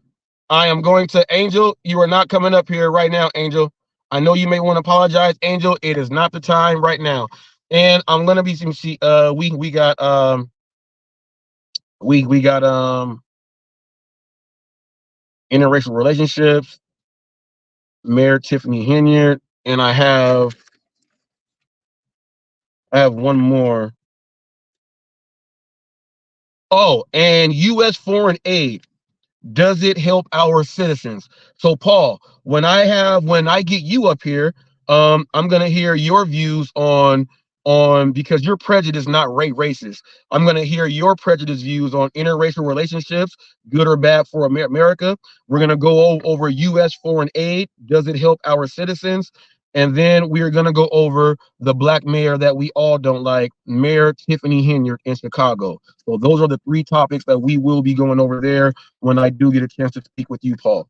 I am going to Angel. You are not coming up here right now, Angel. I know you may want to apologize, Angel. It is not the time right now. And I'm gonna be we got interracial relationships, Mayor Tiffany Henyard, and I have one more. Oh, and U.S. foreign aid. Does it help our citizens? So, Paul, when I get you up here, I'm gonna hear your views on because your prejudice not racist. I'm gonna hear your prejudice views on interracial relationships, good or bad for America. We're gonna go over U.S. foreign aid. Does it help our citizens? And then we are gonna go over the black mayor that we all don't like, Mayor Tiffany Henyard in Chicago. So those are the three topics that we will be going over there when I do get a chance to speak with you, Paul.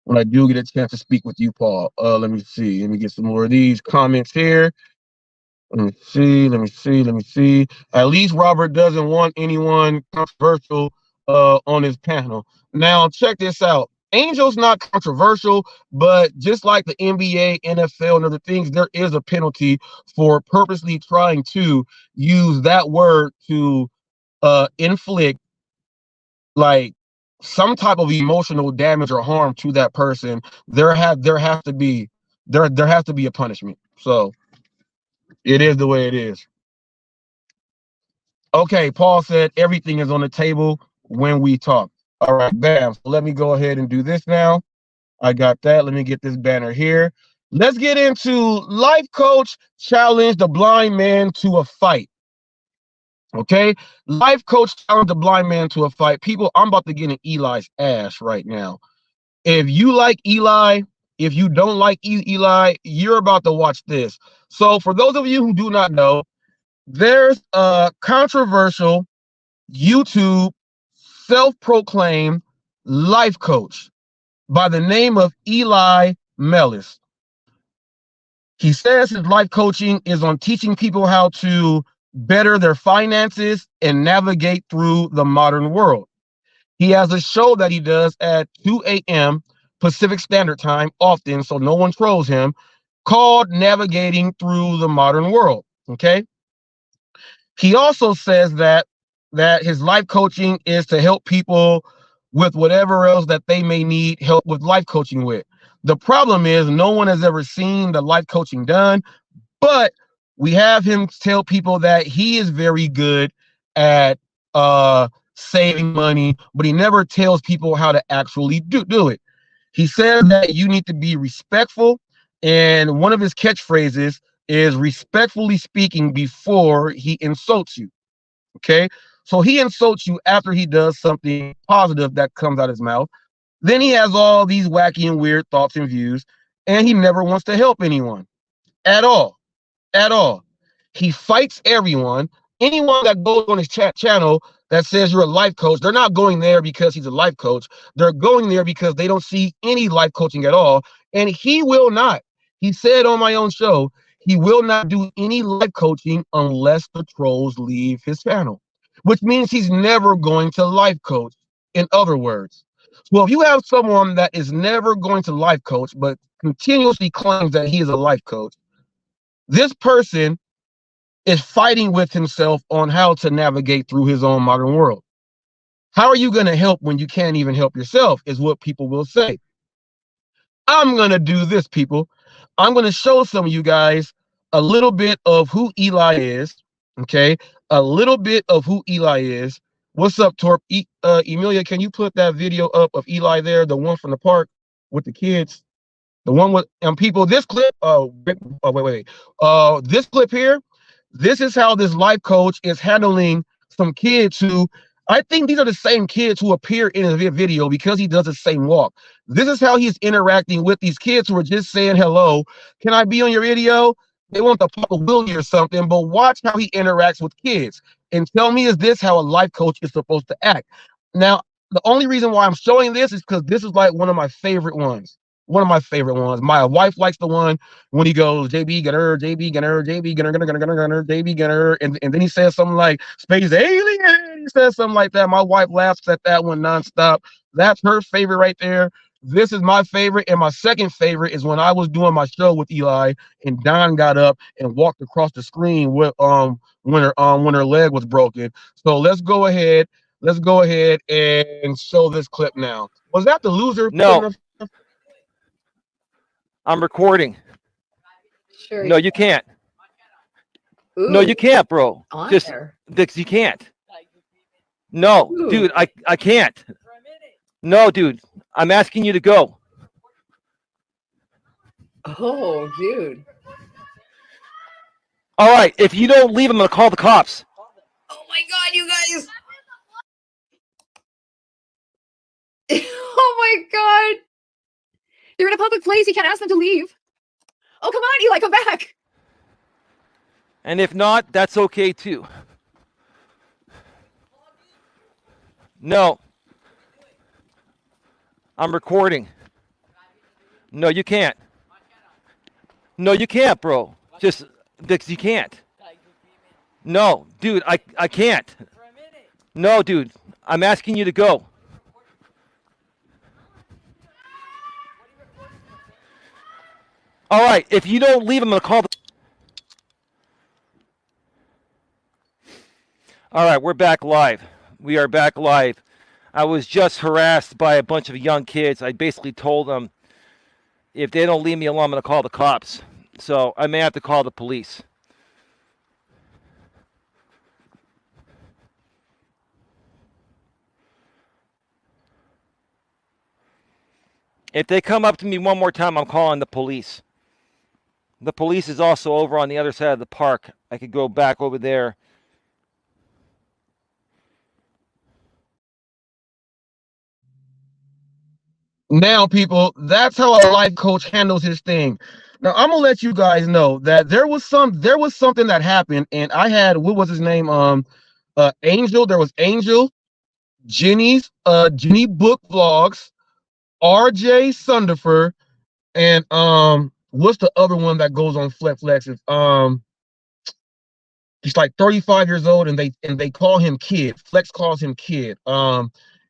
When I do get a chance to speak with you, Paul. Let me see. Let me get some more of these comments here. Let me see. At least Robert doesn't want anyone controversial on his panel. Now, check this out. Angel's not controversial, but just like the NBA, NFL, and other things, there is a penalty for purposely trying to use that word to inflict like some type of emotional damage or harm to that person. There has to be a punishment. So it is the way it is. Okay, Paul said everything is on the table when we talk. All right, bam. So let me go ahead and do this now. I got that. Let me get this banner here. Let's get into Life Coach challenge the blind man to a fight. Okay, Life Coach challenge the blind man to a fight. People, I'm about to get in Eli's ass right now. If you like Eli, if you don't like Eli, you're about to watch this. So for those of you who do not know, there's a controversial YouTube self-proclaimed life coach by the name of Eli Mellis. He says his life coaching is on teaching people how to better their finances and navigate through the modern world. He has a show that he does at 2 a.m. Pacific Standard Time often, so no one trolls him, called Navigating Through the Modern World. Okay. He also says that his life coaching is to help people with whatever else that they may need help with life coaching with. The problem is no one has ever seen the life coaching done, but we have him tell people that he is very good at saving money, but he never tells people how to actually do it. He says that you need to be respectful, and one of his catchphrases is respectfully speaking before he insults you. Okay, so he insults you after he does something positive that comes out of his mouth. Then he has all these wacky and weird thoughts and views, and he never wants to help anyone at all. At all. He fights everyone. Anyone that goes on his channel that says you're a life coach, they're not going there because he's a life coach. They're going there because they don't see any life coaching at all. And he will not. He said on my own show, he will not do any life coaching unless the trolls leave his channel, which means he's never going to life coach, in other words. Well, if you have someone that is never going to life coach, but continuously claims that he is a life coach, this person is fighting with himself on how to navigate through his own modern world. How are you going to help when you can't even help yourself, is what people will say. I'm going to do this, people. I'm going to show some of you guys a little bit of who Eli is, okay? A little bit of who Eli is. What's up, Torp? Emilia, can you put that video up of Eli there, the one from the park with the kids? The one with people, this clip, this clip here, this is how this life coach is handling some kids who, I think these are the same kids who appear in his video because he does the same walk. This is how he's interacting with these kids who are just saying, hello, can I be on your video? They want to pop a wheelie or something, but watch how he interacts with kids. And tell me, is this how a life coach is supposed to act? Now, the only reason why I'm showing this is because this is like one of my favorite ones. One of my favorite ones. My wife likes the one when he goes, JB Gunner, JB Gunner, JB Gunner, JB Gunner, and then he says something like space alien. He says something like that. My wife laughs at that one nonstop. That's her favorite right there. This is my favorite, and my second favorite is when I was doing my show with Eli, and Don got up and walked across the screen with when her leg was broken. So let's go ahead and show this clip now. Was that the loser? No. I'm recording. Sure. No, you can't. No, you can't, bro. Just Dix, you can't. No, dude, I can't. No, dude, I'm asking you to go. Oh, dude. All right, if you don't leave, I'm gonna call the cops. Oh my God, you guys. Oh my God. They're in a public place. You can't ask them to leave. Oh, come on, Eli, come back. And if not, that's okay too. No. I'm recording. No, you can't. No, you can't, bro. Just, Dix, you can't. No, dude, I can't. No, dude, I'm asking you to go. All right, if you don't leave, I'm going to call the... All right, we're back live. We are back live. I was just harassed by a bunch of young kids. I basically told them, if they don't leave me alone, I'm going to call the cops. So I may have to call the police. If they come up to me one more time, I'm calling the police. The police is also over on the other side of the park. I could go back over there. Now, people, that's how a life coach handles his thing. Now, I'm gonna let you guys know that there was something that happened, and I had, what was his name? Angel. There was Angel, Jenny Book Vlogs, RJ Sunderfer, and what's the other one that goes on Flex? It's he's like 35 years old, and they call him Kid. Flex calls him Kid.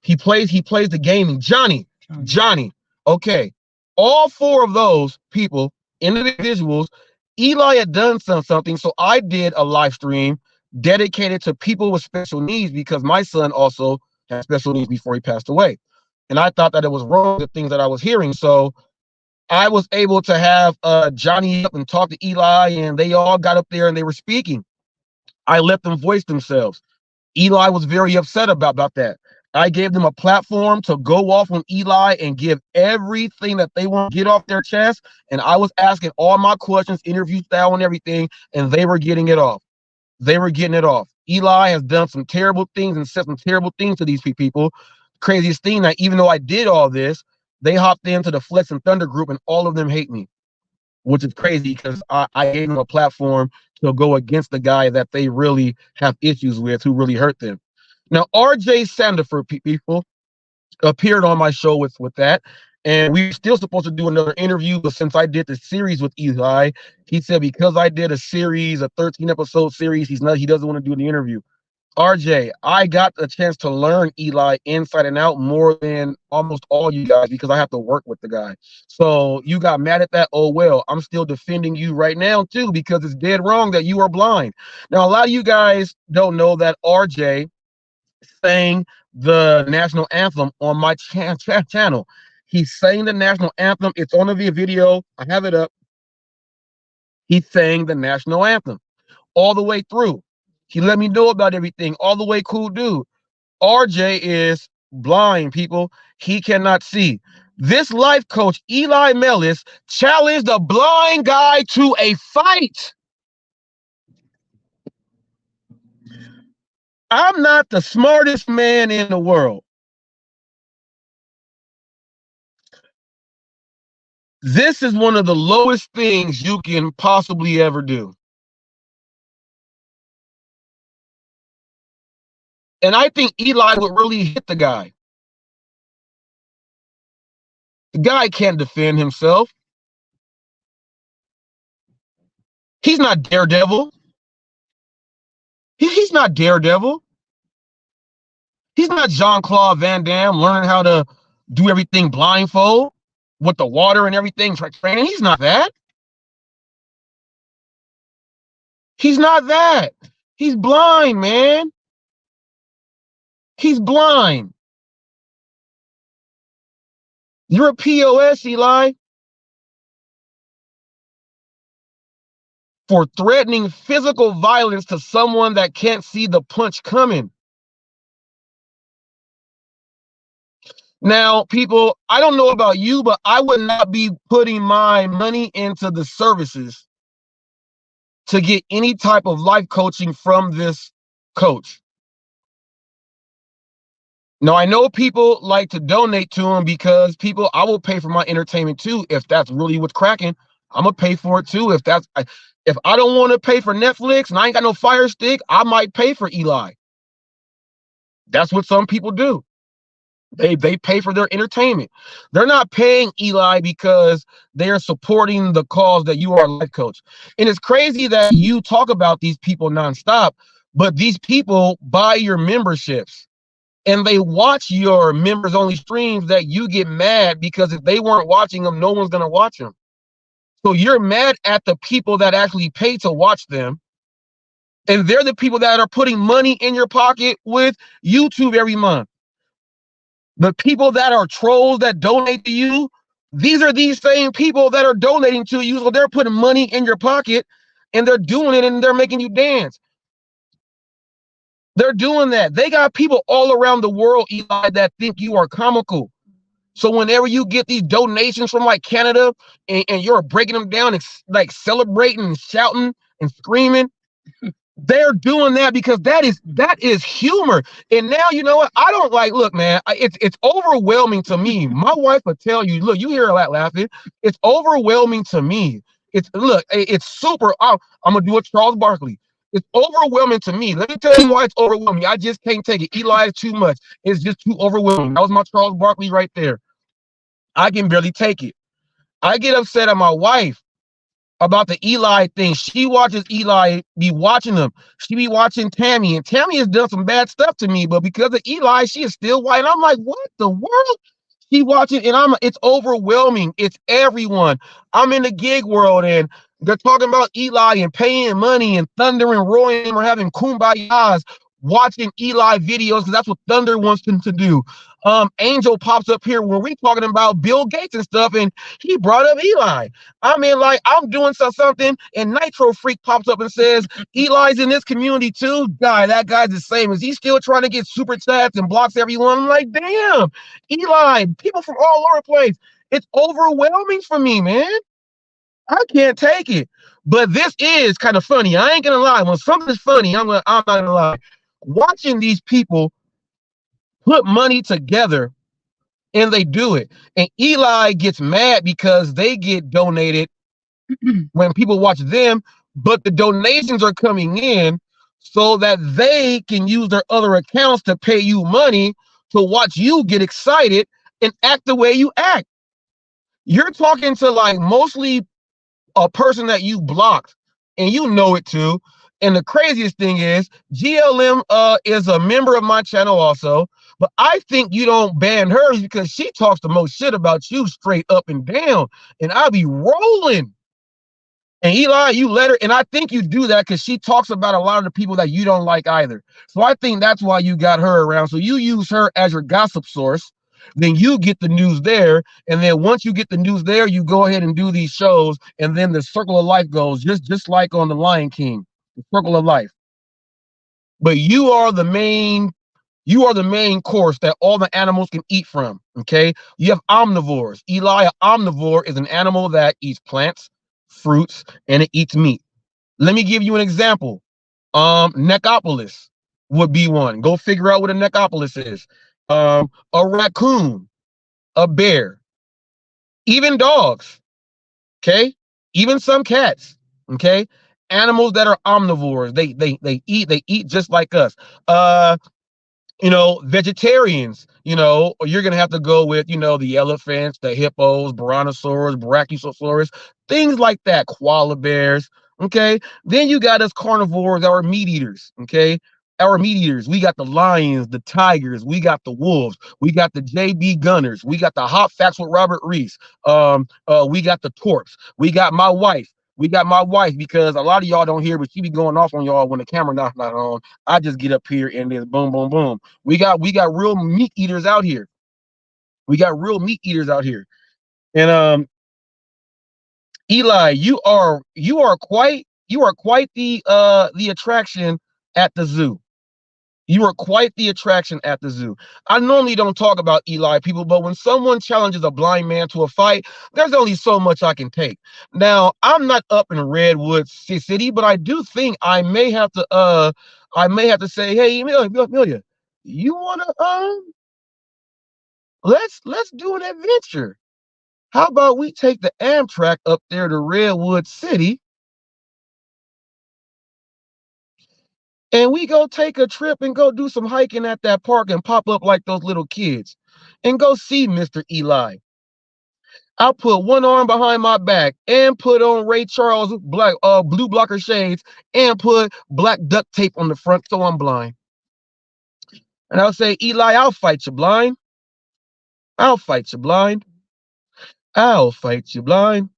He plays the gaming. Johnny. Okay. All four of those people, individuals, Eli had done something, so I did a live stream dedicated to people with special needs because my son also had special needs before he passed away. And I thought that it was wrong, the things that I was hearing. So I was able to have Johnny up and talk to Eli, and they all got up there and they were speaking. I let them voice themselves. Eli was very upset about that. I gave them a platform to go off on Eli and give everything that they want to get off their chest. And I was asking all my questions, interview style and everything, and they were getting it off. Eli has done some terrible things and said some terrible things to these people. Craziest thing, that even though I did all this, they hopped into the Flex and Thunder group and all of them hate me, which is crazy because I gave them a platform to go against the guy that they really have issues with, who really hurt them. Now, RJ Sanderford, people, appeared on my show with that, and we were still supposed to do another interview, but since I did the series with Eli, he said because I did a 13-episode series, he doesn't want to do the interview. RJ, I got a chance to learn Eli inside and out more than almost all you guys because I have to work with the guy. So you got mad at that. Oh, well, I'm still defending you right now, too, because it's dead wrong that you are blind. Now, a lot of you guys don't know that RJ sang the national anthem on my channel. He sang the national anthem. It's on the video. I have it up. He sang the national anthem all the way through. He let me know about everything all the way. Cool dude. RJ is blind, people. He cannot see. This life coach, Eli Mellis, challenged a blind guy to a fight. I'm not the smartest man in the world. This is one of the lowest things you can possibly ever do. And I think Eli would really hit the guy. The guy can't defend himself. He's not Daredevil. He's not Daredevil. He's not Jean-Claude Van Damme learning how to do everything blindfold with the water and everything training. He's not that. He's not that. He's blind, man. He's blind. You're a POS, Eli. for threatening physical violence to someone that can't see the punch coming. Now, people, I don't know about you, but I would not be putting my money into the services to get any type of life coaching from this coach. Now, I know people like to donate to him because people, I will pay for my entertainment too. If that's really what's cracking, I'm gonna pay for it too. If I don't want to pay for Netflix and I ain't got no Fire Stick, I might pay for Eli. That's what some people do. They pay for their entertainment. They're not paying Eli because they're supporting the cause that you are a life coach. And it's crazy that you talk about these people nonstop, but these people buy your memberships and they watch your members only streams that you get mad because if they weren't watching them, no one's going to watch them. So you're mad at the people that actually pay to watch them. And they're the people that are putting money in your pocket with YouTube every month. The people that are trolls that donate to you, these are these same people that are donating to you. So they're putting money in your pocket and they're doing it and they're making you dance. They're doing that. They got people all around the world, Eli, that think you are comical. So whenever you get these donations from like Canada and you're breaking them down and like celebrating and shouting and screaming, they're doing that because that is humor. And now, you know what? I don't like, look, man, it's overwhelming to me. My wife will tell you, look, you hear a lot laughing. It's overwhelming to me. It's super. I'm going to do a Charles Barkley. It's overwhelming to me. Let me tell you why it's overwhelming. I just can't take it. Eli is too much. It's just too overwhelming. That was my Charles Barkley right there. I can barely take it. I get upset at my wife about the Eli thing. She watches Eli be watching them. She be watching Tammy, and Tammy has done some bad stuff to me, but because of Eli, she is still white. And I'm like, what the world? She watching, and it's overwhelming. It's everyone. I'm in the gig world, and they're talking about Eli and paying money and Thunder and Roy are having kumbayas watching Eli videos because that's what Thunder wants them to do. Angel pops up here when we're talking about Bill Gates and stuff, and he brought up Eli. I mean, like, I'm doing something, and Nitro Freak pops up and says, Eli's in this community too. That guy's the same. Is he still trying to get super chats and blocks everyone? I'm like, damn, Eli, people from all over the place. It's overwhelming for me, man. I can't take it. But this is kind of funny. I ain't gonna lie. When something's funny, I'm not gonna lie. Watching these people put money together and they do it. And Eli gets mad because they get donated when people watch them, but the donations are coming in so that they can use their other accounts to pay you money to watch you get excited and act the way you act. You're talking to like mostly a person that you blocked, and you know it too. And the craziest thing is GLM is a member of my channel also, but I think you don't ban her because she talks the most shit about you straight up and down, and I'll be rolling. And Eli, you let her, and I think you do that because she talks about a lot of the people that you don't like either. So I think that's why you got her around. So you use her as your gossip source, then you get the news there, and then once you get the news there, you go ahead and do these shows, and then the circle of life goes just like on the Lion King, the circle of life. But you are the main course that all the animals can eat from. Okay, you have omnivores. Eli, an omnivore, is an animal that eats plants, fruits, and it eats meat. Let me give you an example. Necropolis would be one. Go figure out what a necropolis is. A raccoon, a bear, even dogs, okay, even some cats, okay, animals that are omnivores. They eat just like us. Vegetarians, you're gonna have to go with, the elephants, the hippos, brontosaurus, brachiosaurus, things like that, koala bears. Okay, then you got us carnivores, our meat eaters. Okay, our meat eaters. We got the lions, the tigers, we got the wolves, we got the JB Gunners, we got the Hot Facts with Robert Reese. We got the Torps, we got my wife. Because a lot of y'all don't hear, but she be going off on y'all when the camera not on. I just get up here and there's boom, boom, boom. We got real meat eaters out here. And Eli, you are quite quite the attraction at the zoo. You are quite the attraction at the zoo. I normally don't talk about Eli people, but when someone challenges a blind man to a fight, there's only so much I can take. Now, I'm not up in Redwood City, but I do think I may have to say, hey, Amelia, you wanna let's do an adventure. How about we take the Amtrak up there to Redwood City and we go take a trip and go do some hiking at that park and pop up like those little kids and go see Mr. Eli. I'll put one arm behind my back and put on Ray Charles blue blocker shades and put black duct tape on the front so I'm blind. And I'll say, Eli, I'll fight you blind. I'll fight you blind. I'll fight you blind.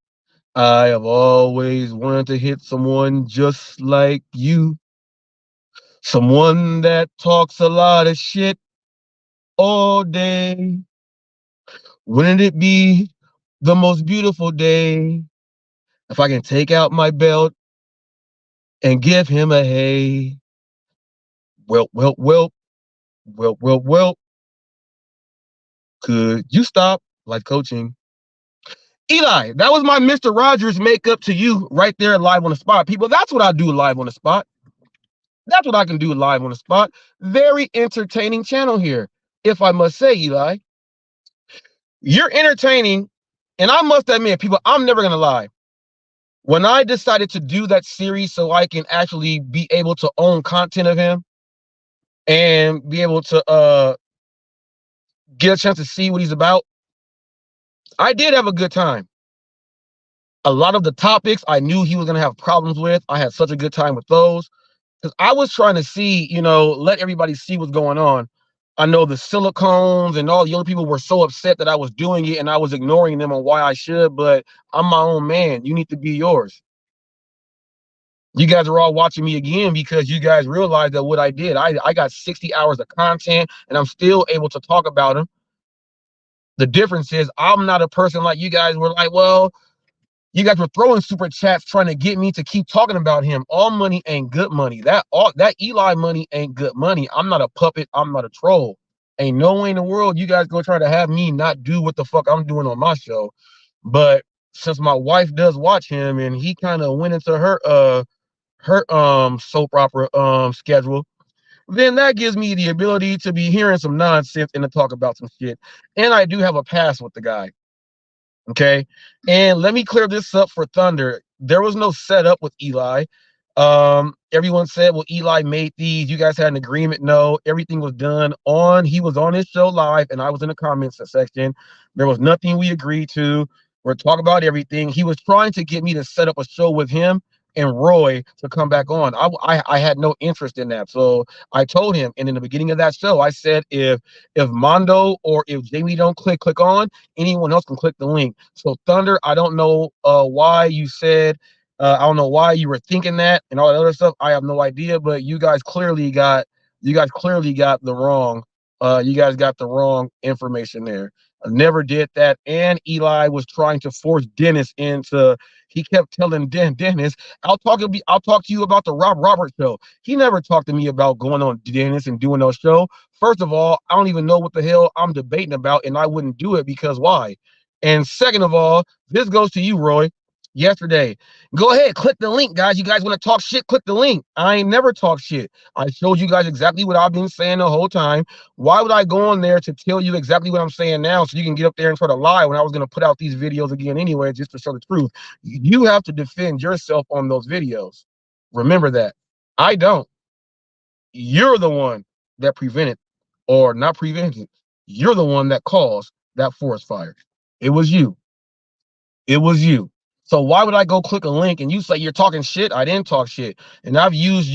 I have always wanted to hit someone just like you. Someone that talks a lot of shit all day. Wouldn't it be the most beautiful day if I can take out my belt and give him a hey? Welp, welp, welp, welp, welp, welp. Could you stop life coaching? Eli, that was my Mr. Rogers makeup to you right there live on the spot. People, that's what I do live on the spot. That's what I can do live on the spot. Very entertaining channel here, if I must say, Eli. You're entertaining, and I must admit, people, I'm never going to lie. When I decided to do that series so I can actually be able to own content of him and be able to get a chance to see what he's about, I did have a good time. A lot of the topics I knew he was going to have problems with. I had such a good time with those because I was trying to see, let everybody see what's going on. I know the silicones and all the other people were so upset that I was doing it and I was ignoring them on why I should, but I'm my own man. You need to be yours. You guys are all watching me again because you guys realized that what I did, I got 60 hours of content and I'm still able to talk about them. The difference is I'm not a person like you guys were like, well, you guys were throwing super chats trying to get me to keep talking about him. All money ain't good money. That Eli money ain't good money. I'm not a puppet. I'm not a troll. Ain't no way in the world you guys gonna try to have me not do what the fuck I'm doing on my show. But since my wife does watch him and he kind of went into her soap opera schedule, then that gives me the ability to be hearing some nonsense and to talk about some shit. And I do have a pass with the guy. Okay, and let me clear this up for Thunder. There was no setup with Eli. Everyone said, well, Eli made these. You guys had an agreement. No, everything was done he was on his show live, and I was in the comments section. There was nothing we agreed to. We're talking about everything. He was trying to get me to set up a show with him and Roy to come back on. I had no interest in that. So I told him, and in the beginning of that show, I said, if Mondo or if Jamie don't click on, anyone else can click the link. So Thunder, I don't know why you said, I don't know why you were thinking that and all that other stuff. I have no idea, but you guys clearly got the wrong, you guys got the wrong information there. I never did that. And Eli was trying to force Dennis into, he kept telling Dennis, I'll talk to you about the Rob Roberts show. He never talked to me about going on Dennis and doing those show. First of all, I don't even know what the hell I'm debating about, and I wouldn't do it because why? And second of all, this goes to you, Roy. Yesterday, go ahead, click the link, guys. You guys want to talk shit? Click the link. I ain't never talked shit. I showed you guys exactly what I've been saying the whole time. Why would I go on there to tell you exactly what I'm saying now so you can get up there and try to lie when I was going to put out these videos again anyway, just to show the truth? You have to defend yourself on those videos. Remember that. I don't. You're the one that prevented, or not prevented. You're the one that caused that forest fire. It was you. It was you. So why would I go click a link and you say you're talking shit? I didn't talk shit. And I've used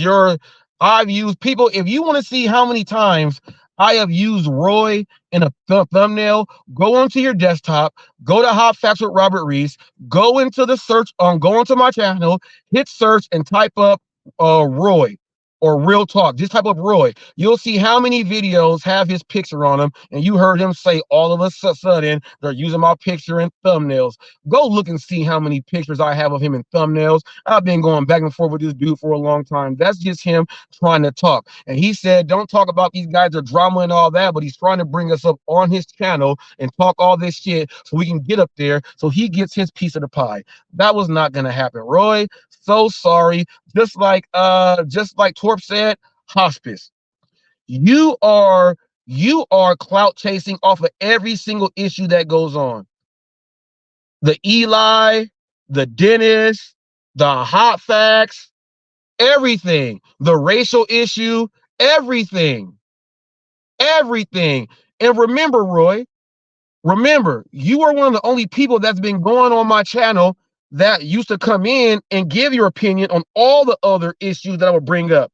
people. If you want to see how many times I have used Roy in a thumbnail, go onto your desktop, go to Hot Facts with Robert Reese, go into the search, go into my channel, hit search and type up Roy or Real Talk, just type up Roy. You'll see how many videos have his picture on them, and you heard him say all of a sudden they're using my picture in thumbnails. Go look and see how many pictures I have of him in thumbnails. I've been going back and forth with this dude for a long time. That's just him trying to talk. And he said, don't talk about these guys or drama and all that, but he's trying to bring us up on his channel and talk all this shit so we can get up there so he gets his piece of the pie. That was not gonna happen, Roy. So sorry. Just like Torp said, hospice. You are clout chasing off of every single issue that goes on. The Eli, the Dennis, the hot facts, everything, the racial issue, everything. And remember, Roy, you are one of the only people that's been going on my channel that used to come in and give your opinion on all the other issues that I would bring up.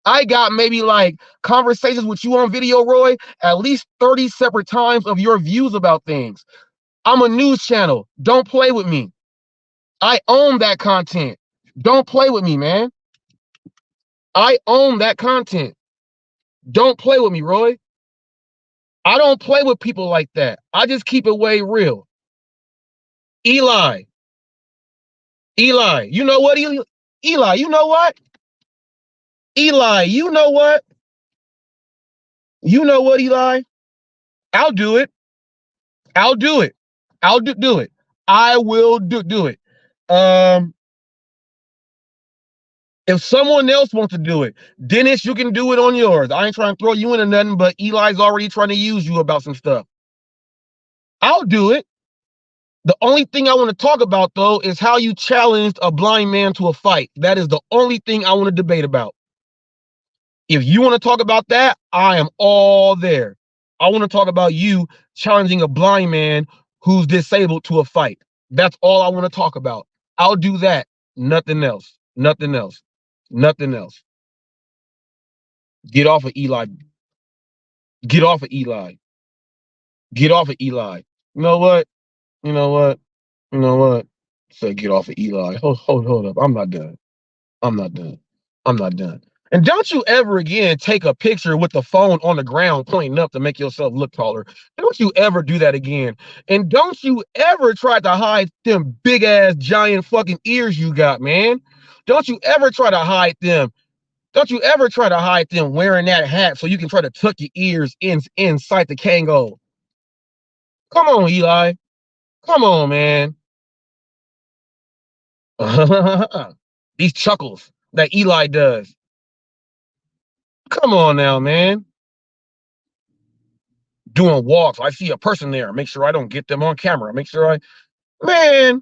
I got maybe like conversations with you on video, Roy, at least 30 separate times of your views about things. I'm a news channel. Don't play with me. I own that content. Don't play with me, man. I own that content. Don't play with me, Roy. I don't play with people like that. I just keep it way real. Eli, you know what? Eli, you know what? Eli, you know what? You know what, Eli? I'll do it. I'll do it. I'll do it. I will do it. If someone else wants to do it, Dennis, you can do it on yours. I ain't trying to throw you into nothing, but Eli's already trying to use you about some stuff. I'll do it. The only thing I want to talk about, though, is how you challenged a blind man to a fight. That is the only thing I want to debate about. If you want to talk about that, I am all there. I want to talk about you challenging a blind man who's disabled to a fight. That's all I want to talk about. I'll do that. Nothing else. Nothing else. Nothing else. Get off of Eli. Get off of Eli. Get off of Eli. You know what? You know what? You know what? Say get off of Eli. Hold up. I'm not done. I'm not done. I'm not done. And don't you ever again take a picture with the phone on the ground pointing up to make yourself look taller. Don't you ever do that again. And don't you ever try to hide them big ass giant fucking ears you got, man. Don't you ever try to hide them. Don't you ever try to hide them wearing that hat so you can try to tuck your ears inside the Kango. Come on, Eli. Come on, man. These chuckles that Eli does. Come on now, man. Doing walks. I see a person there. Make sure I don't get them on camera. Make sure man,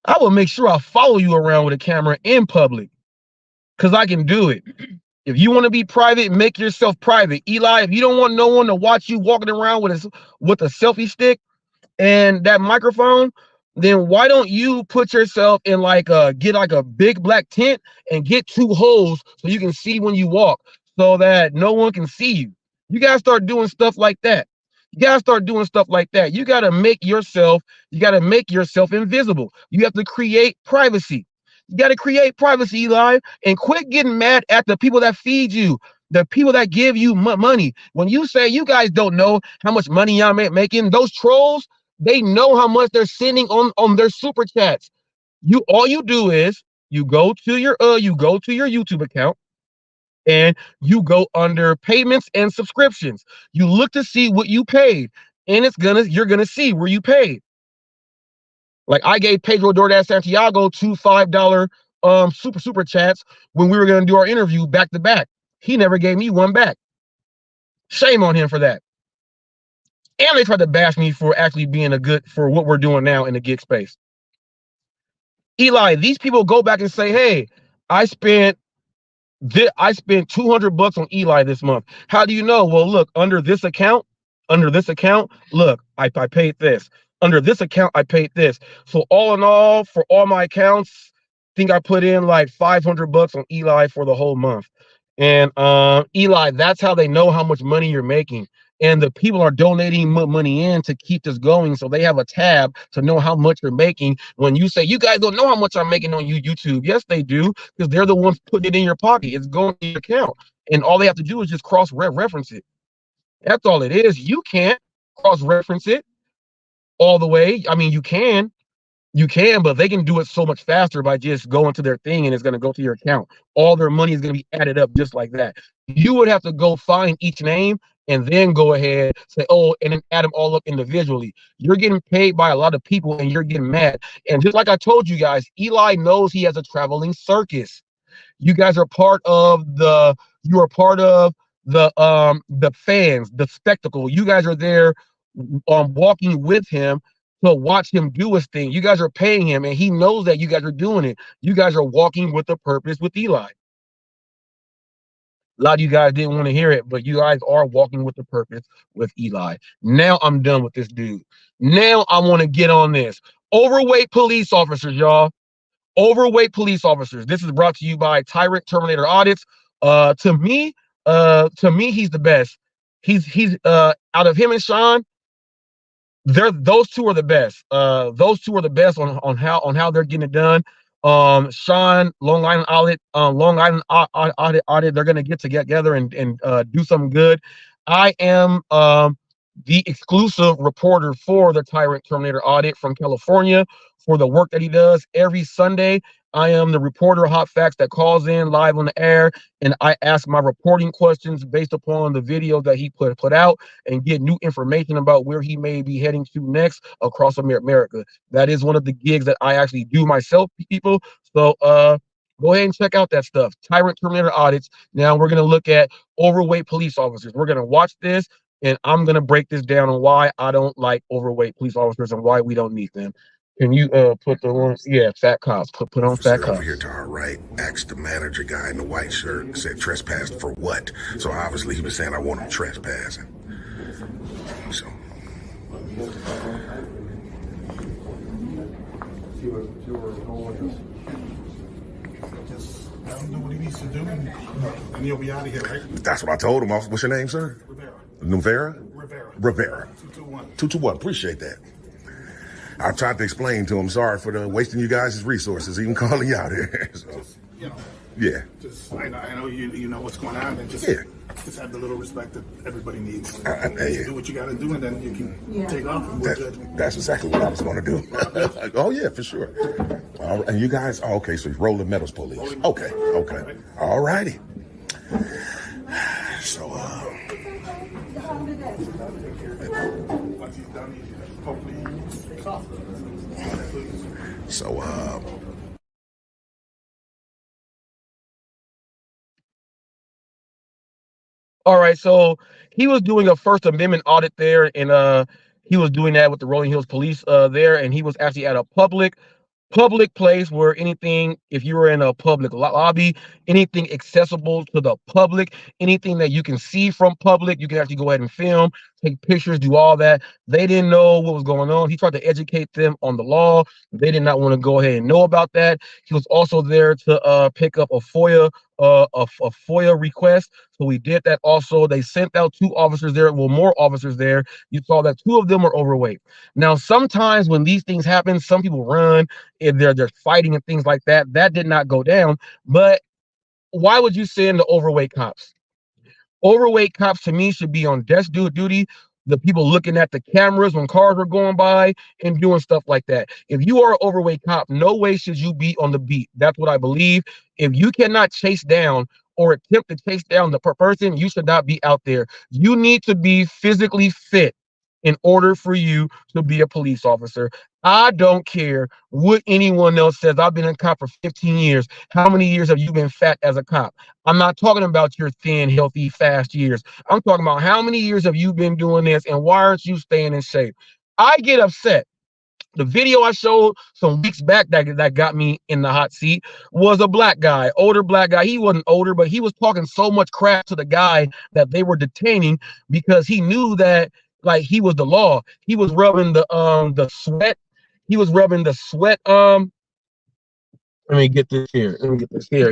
I will make sure I follow you around with a camera in public because I can do it. If you want to be private, make yourself private. Eli, if you don't want no one to watch you walking around with a selfie stick and that microphone, then why don't you put yourself in get like a big black tent and get 2 holes so you can see when you walk so that no one can see you. You gotta start doing stuff like that. You gotta start doing stuff like that. You gotta make yourself invisible. You have to create privacy. You gotta create privacy, Eli, and quit getting mad at the people that feed you, the people that give you money. When you say you guys don't know how much money y'all making, those trolls, they know how much they're sending on their super chats. All you do is you go to your YouTube account and you go under payments and subscriptions. You look to see what you paid, and you're gonna see where you paid. Like I gave Pedro DoorDash Santiago 2 $5 super chats when we were gonna do our interview back to back. He never gave me one back. Shame on him for that. And they tried to bash me for actually being for what we're doing now in the gig space. Eli, these people go back and say, hey, I spent $200 on Eli this month. How do you know? Well, look, under this account, look, I paid this. Under this account, I paid this. So all in all, for all my accounts, I think I put in like $500 on Eli for the whole month. And Eli, that's how they know how much money you're making. and the people are donating money in to keep this going. So they have a tab to know how much you're making. When you say, you guys don't know how much I'm making on YouTube. Yes, they do, because they're the ones putting it in your pocket. It's going to your account. And all they have to do is just cross-reference it. That's all it is. You can't cross-reference it all the way. I mean, you can, but they can do it so much faster by just going to their thing, and it's going to go to your account. All their money is going to be added up just like that. You would have to go find each name and then go ahead, say, oh, and then add them all up individually. You're getting paid by a lot of people, and you're getting mad. And just like I told you guys, Eli knows he has a traveling circus. You guys are part of the fans, the spectacle. You guys are there walking with him to watch him do his thing. You guys are paying him, and he knows that you guys are doing it. You guys are walking with a purpose with Eli. A lot of you guys didn't want to hear it, but you guys are walking with the purpose with Eli. Now I'm done with this dude. Now I want to get on this. Overweight police officers, y'all. Overweight police officers. This is brought to you by Tyrant Terminator Audits. To me, he's the best. He's out of him and Sean, those two are the best. Those two are the best on how they're getting it done. Sean, Long Island Audit, they're gonna get together and do something good. I am the exclusive reporter for the Tyrant Terminator Audit from California for the work that he does every Sunday. I am the reporter of Hot Facts that calls in live on the air, and I ask my reporting questions based upon the video that he put out and get new information about where he may be heading to next across America. That is one of the gigs that I actually do myself, people. So go ahead and check out that stuff. Tyrant Terminator Audits. Now we're going to look at overweight police officers. We're going to watch this, and I'm going to break this down on why I don't like overweight police officers and why we don't need them. Can you put the one? Yeah, fat cops. Put on fat cops. Over here to our right, asked the manager guy in the white shirt, said trespassed for what? So obviously he was saying I want him trespassing. So. Just let him do what he needs to do, and he'll be out of here, right? That's what I told him. What's your name, sir? Rivera. Rivera. 221. Appreciate that. I tried to explain to him, sorry for the wasting you guys' resources, even calling you out here. So, just, yeah. Just I know you know what's going on, and just have the little respect that everybody needs. Do what you got to do, and then you can take off. And that's exactly what I was going to do. Oh yeah, for sure. And you guys, okay, so you're rolling metals police. Okay. All righty. So, once he's done, hopefully. So, all right, so he was doing a First Amendment audit there, and he was doing that with the Rolling Hills Police there, and he was actually at a public place where anything, if you were in a public lobby, anything accessible to the public, anything that you can see from public, you can actually go ahead and film, take pictures, do all that. They didn't know what was going on. He tried to educate them on the law. They did not want to go ahead and know about that. He was also there to pick up a FOIA request. So we did that also. They sent out 2 officers there, well, more officers there. You saw that 2 of them are overweight. Now, sometimes when these things happen, some people run and they're fighting and things like that. That did not go down. But why would you send the overweight cops? Overweight cops, to me, should be on desk duty. The people looking at the cameras when cars were going by and doing stuff like that. If you are an overweight cop, no way should you be on the beat. That's what I believe. If you cannot chase down or attempt to chase down the person, you should not be out there. You need to be physically fit in order for you to be a police officer. I don't care what anyone else says. I've been a cop for 15 years. How many years have you been fat as a cop? I'm not talking about your thin, healthy, fast years. I'm talking about how many years have you been doing this, and why aren't you staying in shape? I get upset. The video I showed some weeks back that got me in the hot seat was a black guy, older black guy. He wasn't older, but he was talking so much crap to the guy that they were detaining because he knew that, like, he was the law. He was rubbing the sweat. He was rubbing the sweat. Let me get this here.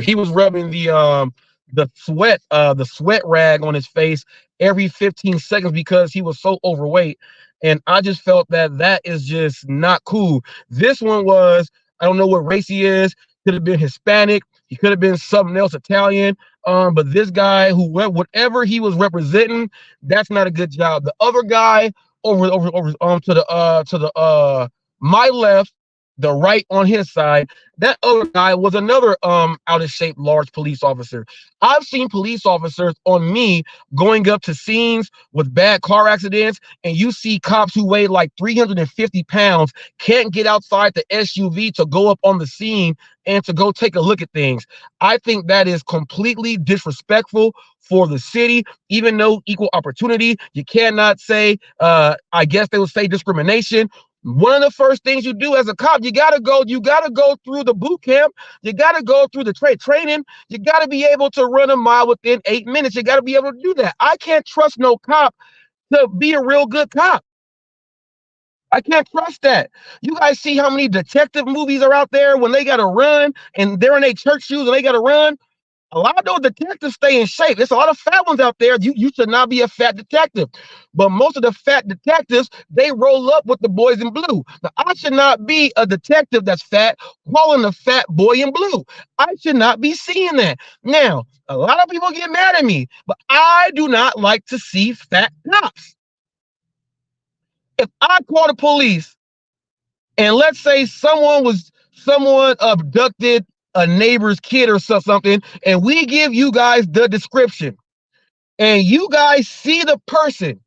He was rubbing the the sweat rag on his face every 15 seconds because he was so overweight. And I just felt that is just not cool. This one was, I don't know what race he is. Could have been Hispanic. He could have been something else, Italian. But this guy, whatever he was representing, that's not a good job. The other guy over to the my left, the right on his side, that other guy was another out of shape large police officer. I've seen police officers on me going up to scenes with bad car accidents, and you see cops who weigh like 350 pounds can't get outside the SUV to go up on the scene and to go take a look at things. I think that is completely disrespectful for the city. Even though equal opportunity, you cannot say, I guess they would say discrimination. One of the first things you do as a cop, you gotta go through the boot camp, you gotta go through the training, you gotta be able to run a mile within 8 minutes. You gotta be able to do that. I can't trust no cop to be a real good cop. I can't trust that. You guys see how many detective movies are out there when they gotta run and they're in their church shoes and they gotta run? A lot of those detectives stay in shape. There's a lot of fat ones out there. You should not be a fat detective. But most of the fat detectives, they roll up with the boys in blue. Now, I should not be a detective that's fat calling a fat boy in blue. I should not be seeing that. Now, a lot of people get mad at me, but I do not like to see fat cops. If I call the police and let's say someone abducted a neighbor's kid or something, and we give you guys the description, and you guys see the person,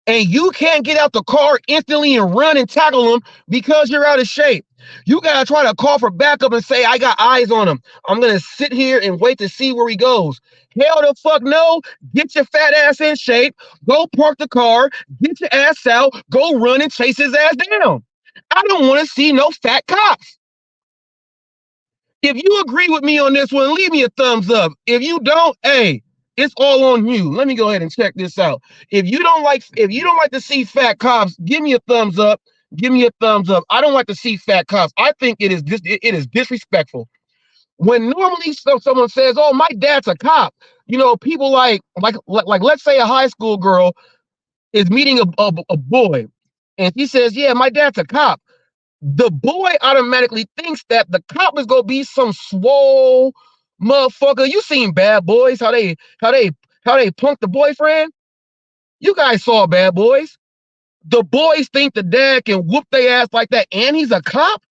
and you can't get out the car instantly and run and tackle them because you're out of shape. You gotta try to call for backup and say, I got eyes on him. I'm gonna sit here and wait to see where he goes. Hell the fuck no. Get your fat ass in shape. Go park the car. Get your ass out. Go run and chase his ass down. I don't want to see no fat cops. If you agree with me on this one, leave me a thumbs up. If you don't, hey, it's all on you. Let me go ahead and check this out. If you don't like to see fat cops, give me a thumbs up. Give me a thumbs up. I don't like to see fat cops. I think it is disrespectful. When normally someone says, "Oh, my dad's a cop," you know, people like let's say a high school girl is meeting a boy, and he says, "Yeah, my dad's a cop." The boy automatically thinks that the cop is gonna be some swole motherfucker. You seen Bad Boys? How they punked the boyfriend? You guys saw Bad Boys. The boys think the dad can whoop their ass like that, and he's a cop.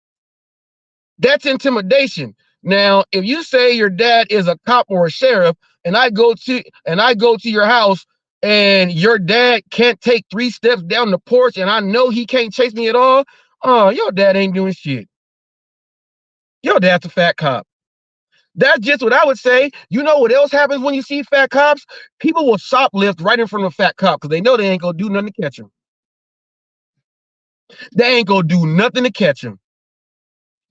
That's intimidation. Now, if you say your dad is a cop or a sheriff, and I go to your house, and your dad can't take 3 steps down the porch, and I know he can't chase me at all, your dad ain't doing shit. Your dad's a fat cop. That's just what I would say. You know what else happens when you see fat cops? People will shoplift right in front of a fat cop because they know they ain't gonna do nothing to catch him. They ain't gonna do nothing to catch him.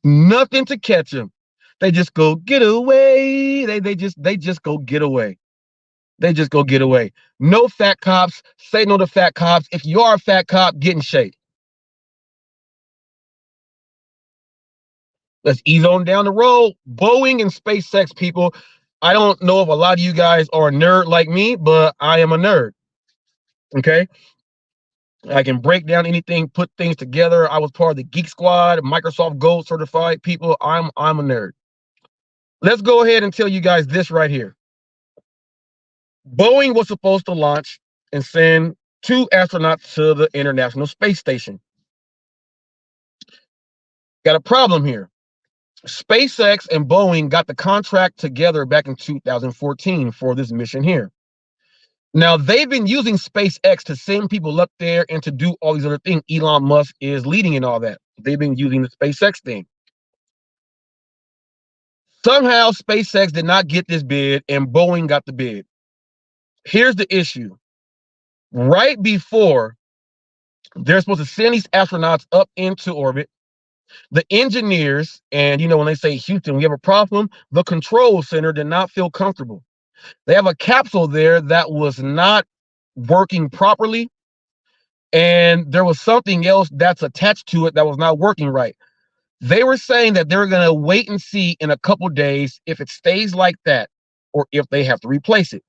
Nothing to catch him. They just go get away. They just go get away. They just go get away. No fat cops. Say no to fat cops. If you are a fat cop, get in shape. Let's ease on down the road. Boeing and SpaceX, people. I don't know if a lot of you guys are a nerd like me, but I am a nerd. Okay? I can break down anything, put things together. I was part of the Geek Squad, Microsoft Gold certified people. I'm a nerd. Let's go ahead and tell you guys this right here. Boeing was supposed to launch and send 2 astronauts to the International Space Station. Got a problem here. SpaceX and Boeing got the contract together back in 2014 for this mission here. Now, they've been using SpaceX to send people up there and to do all these other things. Elon Musk is leading in all that. They've been using the SpaceX thing. Somehow, SpaceX did not get this bid, and Boeing got the bid. Here's the issue. Right before they're supposed to send these astronauts up into orbit, the engineers, and you know, when they say Houston, we have a problem, the control center did not feel comfortable. They have a capsule there that was not working properly, and there was something else that's attached to it that was not working right. They were saying that they're going to wait and see in a couple days. If it stays like that, or if they have to replace it.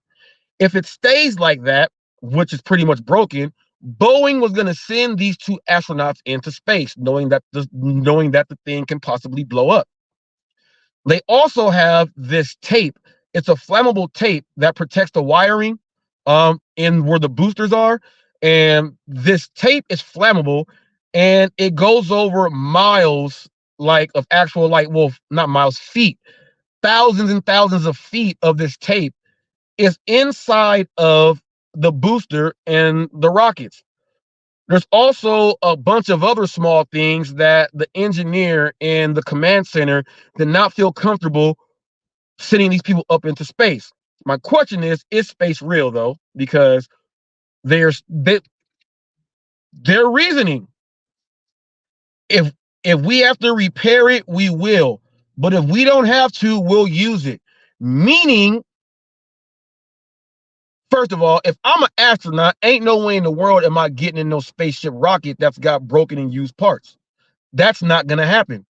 If it stays like that, which is pretty much broken, Boeing was going to send these 2 astronauts into space, knowing that the thing can possibly blow up. They also have this tape. It's a flammable tape that protects the wiring in where the boosters are. And this tape is flammable, and it goes over miles of actual not miles, feet, thousands and thousands of feet of this tape is inside of the booster and the rockets. There's also a bunch of other small things that the engineer and the command center did not feel comfortable sending these people up into space. My question is space real though? Because their reasoning, if we have to repair it, we will. But if we don't have to, we'll use it. Meaning, first of all, if I'm an astronaut, ain't no way in the world am I getting in no spaceship rocket that's got broken and used parts. That's not going to happen.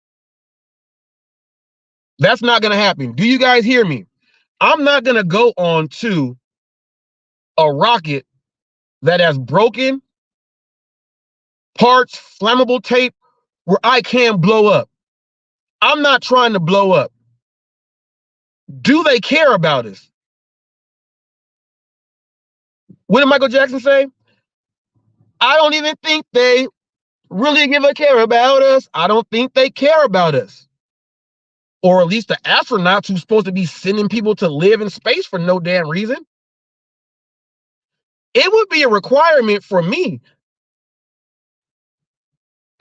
That's not going to happen. Do you guys hear me? I'm not going to go on to a rocket that has broken parts, flammable tape, where I can blow up. I'm not trying to blow up. Do they care about us? What did Michael Jackson say? I don't even think they really give a care about us. I don't think they care about us. Or at least the astronauts who's supposed to be sending people to live in space for no damn reason. It would be a requirement for me.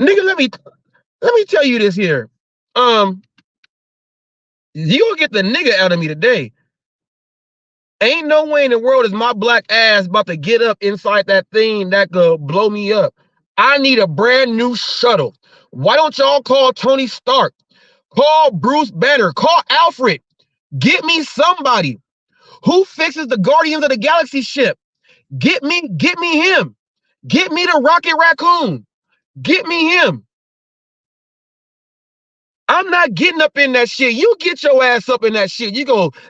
Nigga, let me tell you this here. You gonna get the nigga out of me today. Ain't no way in the world is my black ass about to get up inside that thing that could blow me up. I need a brand new shuttle. Why don't y'all call Tony Stark? Call Bruce Banner. Call Alfred. Get me somebody. Who fixes the Guardians of the Galaxy ship? Get me him. Get me the Rocket Raccoon. Get me him. I'm not getting up in that shit. You get your ass up in that shit. You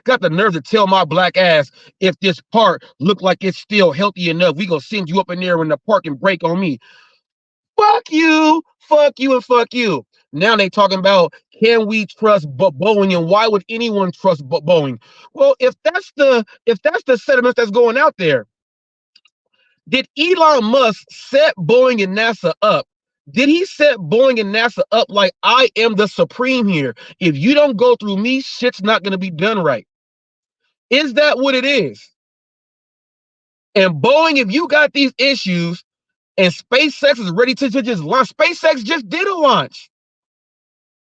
got the nerve to tell my black ass if this part look like it's still healthy enough, we gonna send you up in there in the park and break on me. Fuck you, and fuck you. Now they talking about, can we trust Boeing, and why would anyone trust Boeing? Well, if that's the sentiment that's going out there, did Elon Musk set Boeing and NASA up? Did he set Boeing and NASA up like, I am the supreme here? If you don't go through me, shit's not going to be done right. Is that what it is? And Boeing, if you got these issues and SpaceX is ready to just launch, SpaceX just did a launch.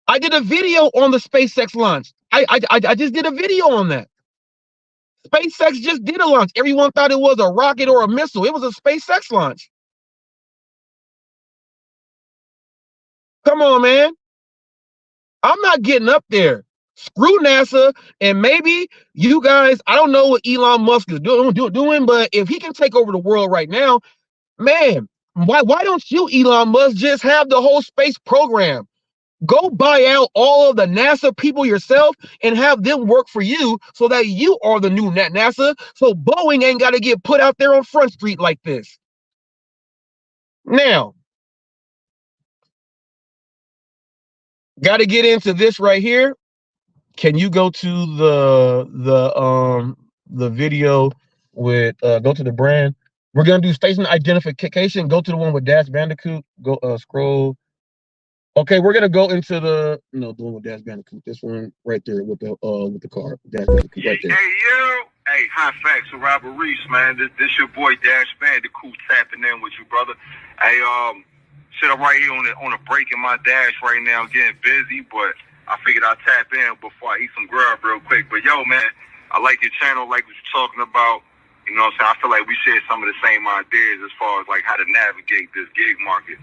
I did a video on the SpaceX launch. I just did a video on that. SpaceX just did a launch. Everyone thought it was a rocket or a missile. It was a SpaceX launch. Come on, man. I'm not getting up there. Screw NASA, and maybe you guys, I don't know what Elon Musk is doing, but if he can take over the world right now, man, why don't you, Elon Musk, just have the whole space program? Go buy out all of the NASA people yourself and have them work for you so that you are the new NASA, so Boeing ain't got to get put out there on Front Street like this. Now, got to get into this right here. Can you go to the video with go to the brand? We're gonna do station identification. Go to the one with Dash Bandicoot. Go scroll. Okay, we're gonna go into the one with Dash Bandicoot. This one right there with the car. Dash Bandicoot right there. Hey, HotFacts with Robert Reese, man. This your boy Dash Bandicoot tapping in with you, brother. Hey, shit, I'm right here on a break in my dash right now, getting busy, but I figured I'd tap in before I eat some grub real quick. But yo, man, I like your channel, like what you're talking about. You know what I'm saying? I feel like we share some of the same ideas as far as like how to navigate this gig market.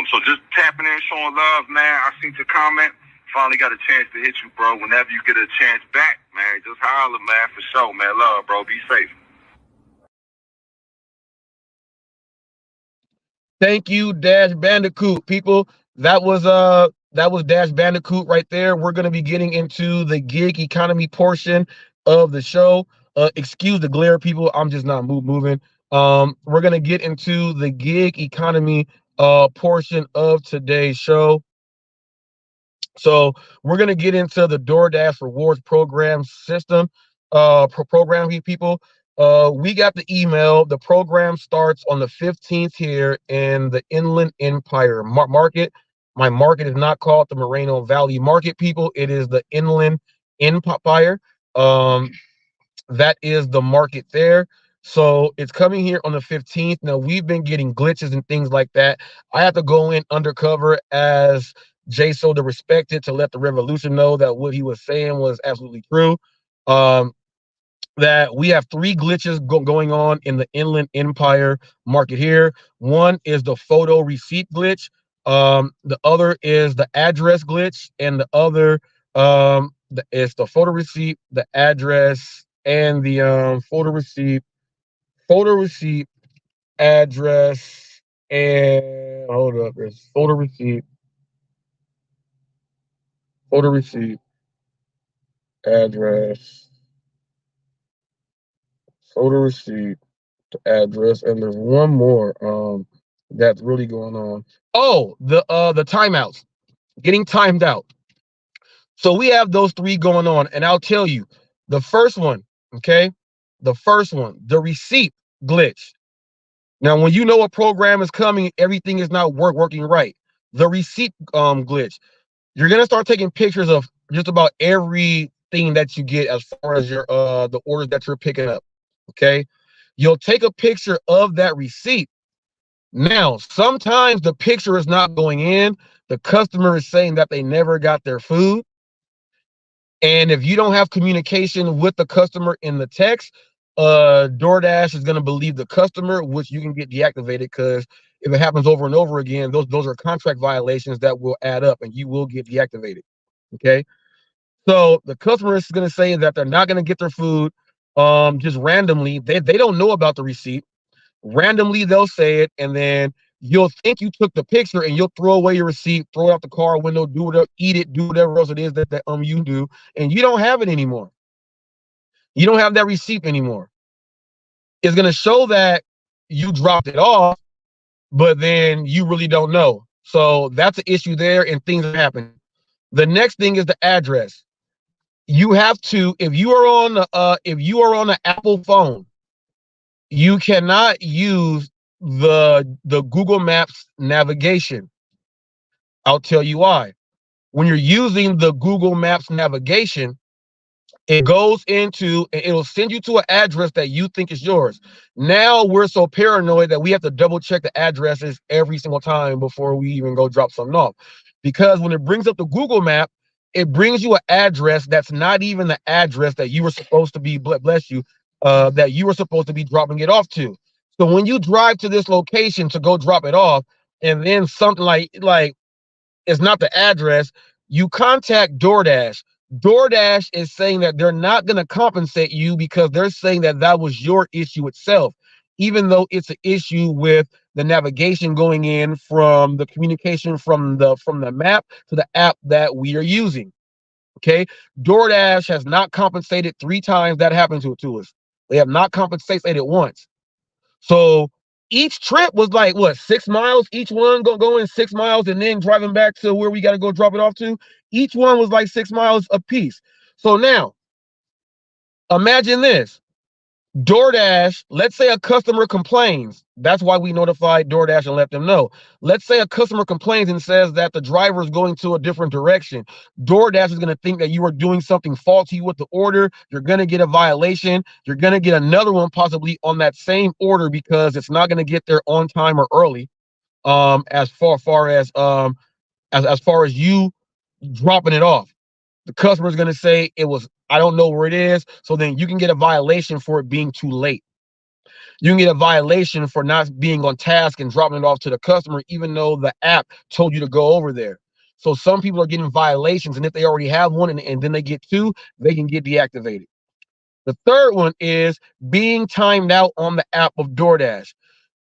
So just tapping in, showing love, man. I seen your comment. Finally got a chance to hit you, bro. Whenever you get a chance back, man, just holler, man, for sure, man. Love, bro. Be safe. Thank you, Dash Bandicoot, people. That was Dash Bandicoot right there. We're gonna be getting into the gig economy portion of the show. Excuse the glare, people. I'm just not moving. We're gonna get into the gig economy portion of today's show. So we're gonna get into the DoorDash rewards program system. Program people. We got the email. The program starts on the 15th here in the Inland Empire market. My market is not called the Moreno Valley Market, people. It is the Inland Empire. That is the market there. So it's coming here on the 15th. Now, we've been getting glitches and things like that. I have to go in undercover as Jay So the Respected to let the revolution know that what he was saying was absolutely true. That we have 3 glitches going on in the Inland Empire market here. One is the photo receipt glitch. The other is the address glitch, and the other is the photo receipt, the address, and the photo receipt, address, and hold up, there's photo receipt, address, photo receipt, address, and there's one more that's really going on. Oh, the timeouts, getting timed out. So we have those 3 going on, and I'll tell you, the first one, okay, the receipt glitch. Now, when you know a program is coming, everything is not working right. The receipt glitch, you're gonna start taking pictures of just about everything that you get as far as your the orders that you're picking up. Okay, you'll take a picture of that receipt. Now, sometimes the picture is not going in. The customer is saying that they never got their food. And if you don't have communication with the customer in the text, DoorDash is going to believe the customer, which you can get deactivated, because if it happens over and over again, those are contract violations that will add up and you will get deactivated. Okay. So the customer is going to say that they're not going to get their food just randomly. They don't know about the receipt. Randomly, they'll say it, and then you'll think you took the picture and you'll throw away your receipt, throw it out the car window, do whatever, eat it, do whatever else it is that you do, and you don't have it anymore. You don't have that receipt anymore. It's going to show that you dropped it off, but then you really don't know. So that's an issue there, and things are happening. The next thing is the address. You have to, if you are on an Apple phone, you cannot use the Google Maps navigation. I'll tell you why. When you're using the Google Maps navigation, it goes into, it'll send you to an address that you think is yours. Now we're so paranoid that we have to double check the addresses every single time before we even go drop something off. Because when it brings up the Google map, it brings you an address that's not even the address that you were supposed to be, bless you, that you were supposed to be dropping it off to. So when you drive to this location to go drop it off, and then something like it's not the address, you contact DoorDash. DoorDash is saying that they're not going to compensate you because they're saying that that was your issue itself, even though it's an issue with the navigation going in from the communication from the map to the app that we are using. Okay, DoorDash has not compensated 3 times that happened to us. They have not compensated once. So each trip was like, what, 6 miles? Each one going 6 miles and then driving back to where we got to go drop it off to. Each one was like 6 miles a piece. So now, imagine this. DoorDash, let's say a customer complains. That's why we notified DoorDash and let them know. Let's say a customer complains and says that the driver is going to a different direction. DoorDash is going to think that you are doing something faulty with the order. You're going to get a violation. You're going to get another one possibly on that same order because it's not going to get there on time or early. As far as you dropping it off. The customer is going to say it was, I don't know where it is. So then you can get a violation for it being too late. You can get a violation for not being on task and dropping it off to the customer, even though the app told you to go over there. So some people are getting violations, and if they already have one and then they get 2, they can get deactivated. The third one is being timed out on the app of DoorDash.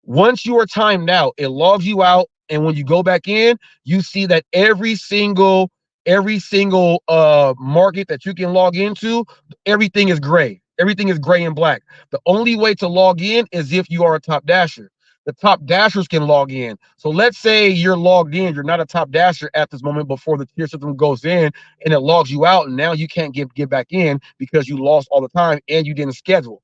Once you are timed out, it logs you out. And when you go back in, you see that every single every single market that you can log into, everything is gray. Everything is gray and black. The only way to log in is if you are a top dasher. The top dashers can log in. So let's say you're logged in, you're not a top dasher at this moment before the tier system goes in and it logs you out, and now you can't get back in because you lost all the time and you didn't schedule.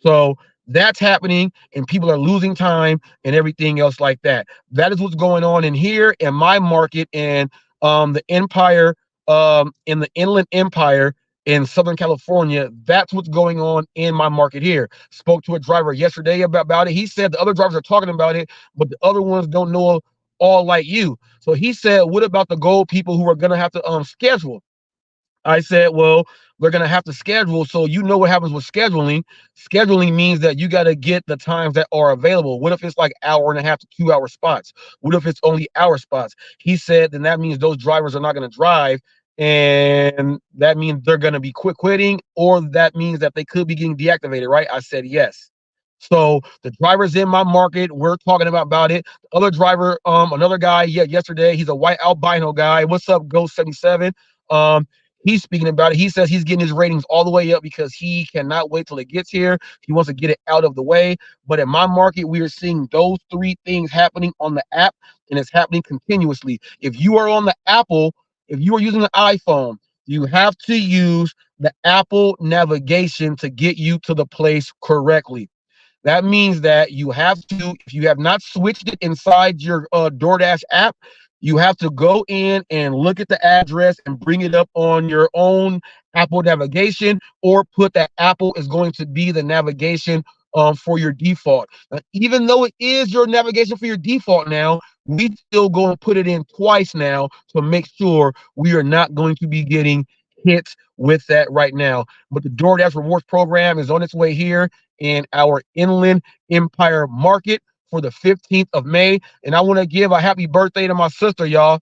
So that's happening, and people are losing time and everything else like that. That is what's going on in here in my market, and the Empire, in the Inland Empire in Southern California. That's what's going on in my market here. Spoke to a driver yesterday about it. He said the other drivers are talking about it, but the other ones don't know all like you. So he said, what about the gold people who are going to have to schedule? I said, well, we're going to have to schedule. So you know what happens with scheduling. Scheduling means that you got to get the times that are available. What if it's like 1.5 to 2 hour spots? What if it's only hour spots? He said, then that means those drivers are not going to drive. And that means they're going to be quitting, or that means that they could be getting deactivated, right? I said, yes. So the drivers in my market, we're talking about it. The other driver, another guy, yesterday, he's a white albino guy. What's up, Ghost 77? He's speaking about it. He says he's getting his ratings all the way up because he cannot wait till it gets here. He wants to get it out of the way. But in my market, we are seeing those three things happening on the app, and it's happening continuously. If you are on the Apple, if you are using an iPhone, you have to use the Apple navigation to get you to the place correctly. That means that you have to, if you have not switched it inside your DoorDash app, you have to go in and look at the address and bring it up on your own Apple navigation, or put that Apple is going to be the navigation for your default. Now, even though it is your navigation for your default now, we still going to put it in twice now to make sure we are not going to be getting hits with that right now. But the DoorDash Rewards program is on its way here in our Inland Empire market for the 15th of May. And I want to give a happy birthday to my sister, y'all.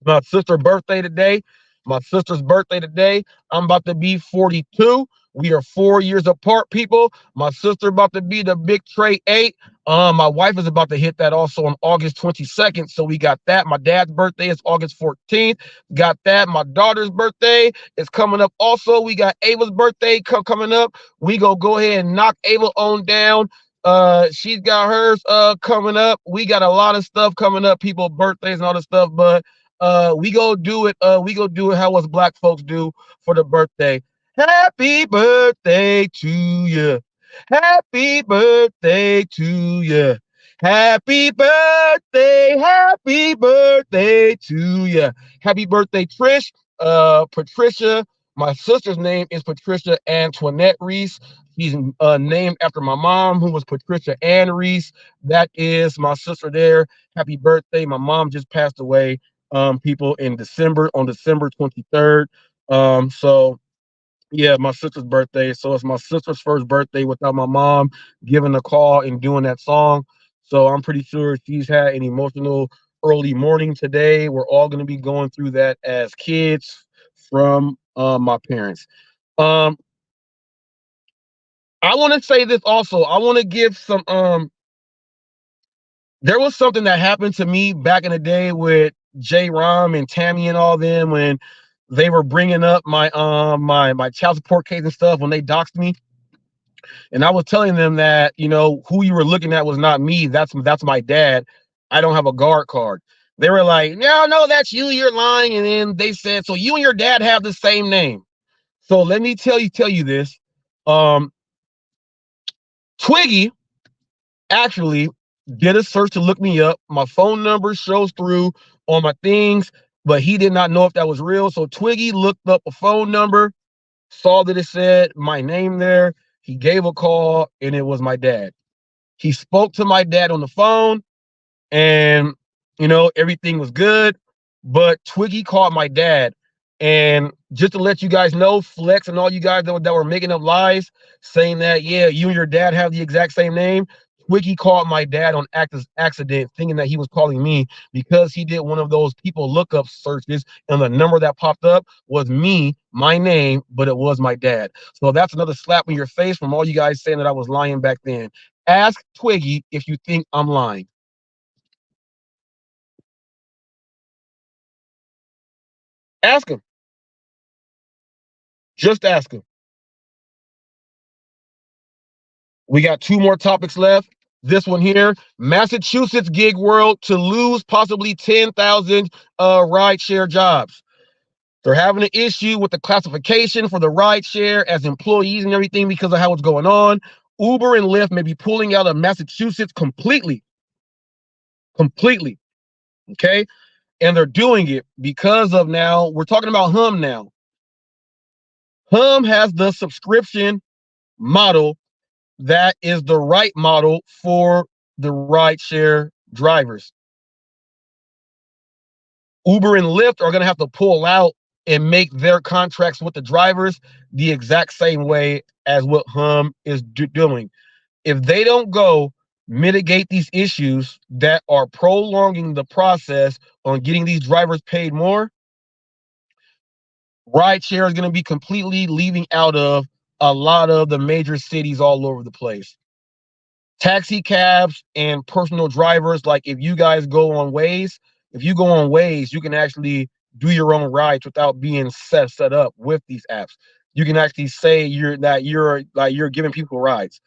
My sister's birthday today. My sister's birthday today. I'm about to be 42. We are 4 years apart, people. My sister about to be the big Trey 8. My wife is about to hit that also on August 22nd. So we got that. My dad's birthday is August 14th. Got that. My daughter's birthday is coming up also. We got Ava's birthday coming up. We go ahead and knock Ava on down. She's got hers coming up. We got a lot of stuff coming up, people, birthdays and all this stuff, but we go do it how us black folks do for the birthday. Happy birthday to you. Happy birthday to you. Happy birthday to you. Happy birthday, Trish. Patricia. My sister's name is Patricia Antoinette Reese. She's named after my mom, who was Patricia Ann Reese. That is my sister there. Happy birthday. My mom just passed away, people, in December, on December 23rd. So yeah, my sister's birthday. So it's my sister's first birthday without my mom giving a call and doing that song. So I'm pretty sure she's had an emotional early morning today. We're all going to be going through that as kids from my parents. I want to say this also. I want to give some there was something that happened to me back in the day with J Rom and Tammy and all them, when they were bringing up my my child support case and stuff, when they doxed me. And I was telling them that, you know, who you were looking at was not me. That's my dad. I don't have a guard card. They were like, no, that's you. You're lying. And then they said, so you and your dad have the same name. So let me tell you this. Twiggy actually did a search to look me up. My phone number shows through on my things, but he did not know if that was real. So Twiggy looked up a phone number, saw that it said my name there. He gave a call, and it was my dad. He spoke to my dad on the phone, and, you know, everything was good. But Twiggy called my dad. And just to let you guys know, Flex and all you guys that were making up lies, saying that, yeah, you and your dad have the exact same name, Twiggy called my dad on accident, thinking that he was calling me, because he did one of those people lookup searches, and the number that popped up was me, my name, but it was my dad. So that's another slap in your face from all you guys saying that I was lying back then. Ask Twiggy if you think I'm lying. Ask him. Just ask him. We got 2 more topics left. This one here, Massachusetts gig world to lose possibly 10,000 rideshare jobs. They're having an issue with the classification for the rideshare as employees and everything because of how it's going on. Uber and Lyft may be pulling out of Massachusetts completely. Okay? And they're doing it because of now, we're talking about Hum now. Hum has the subscription model that is the right model for the rideshare drivers. Uber and Lyft are going to have to pull out and make their contracts with the drivers the exact same way as what Hum is doing. If they don't go mitigate these issues that are prolonging the process on getting these drivers paid more, rideshare is going to be completely leaving out of a lot of the major cities all over the place. Taxi cabs and personal drivers, like if you guys go on Waze, you can actually do your own rides without being set up with these apps. You can actually say you're giving people rides.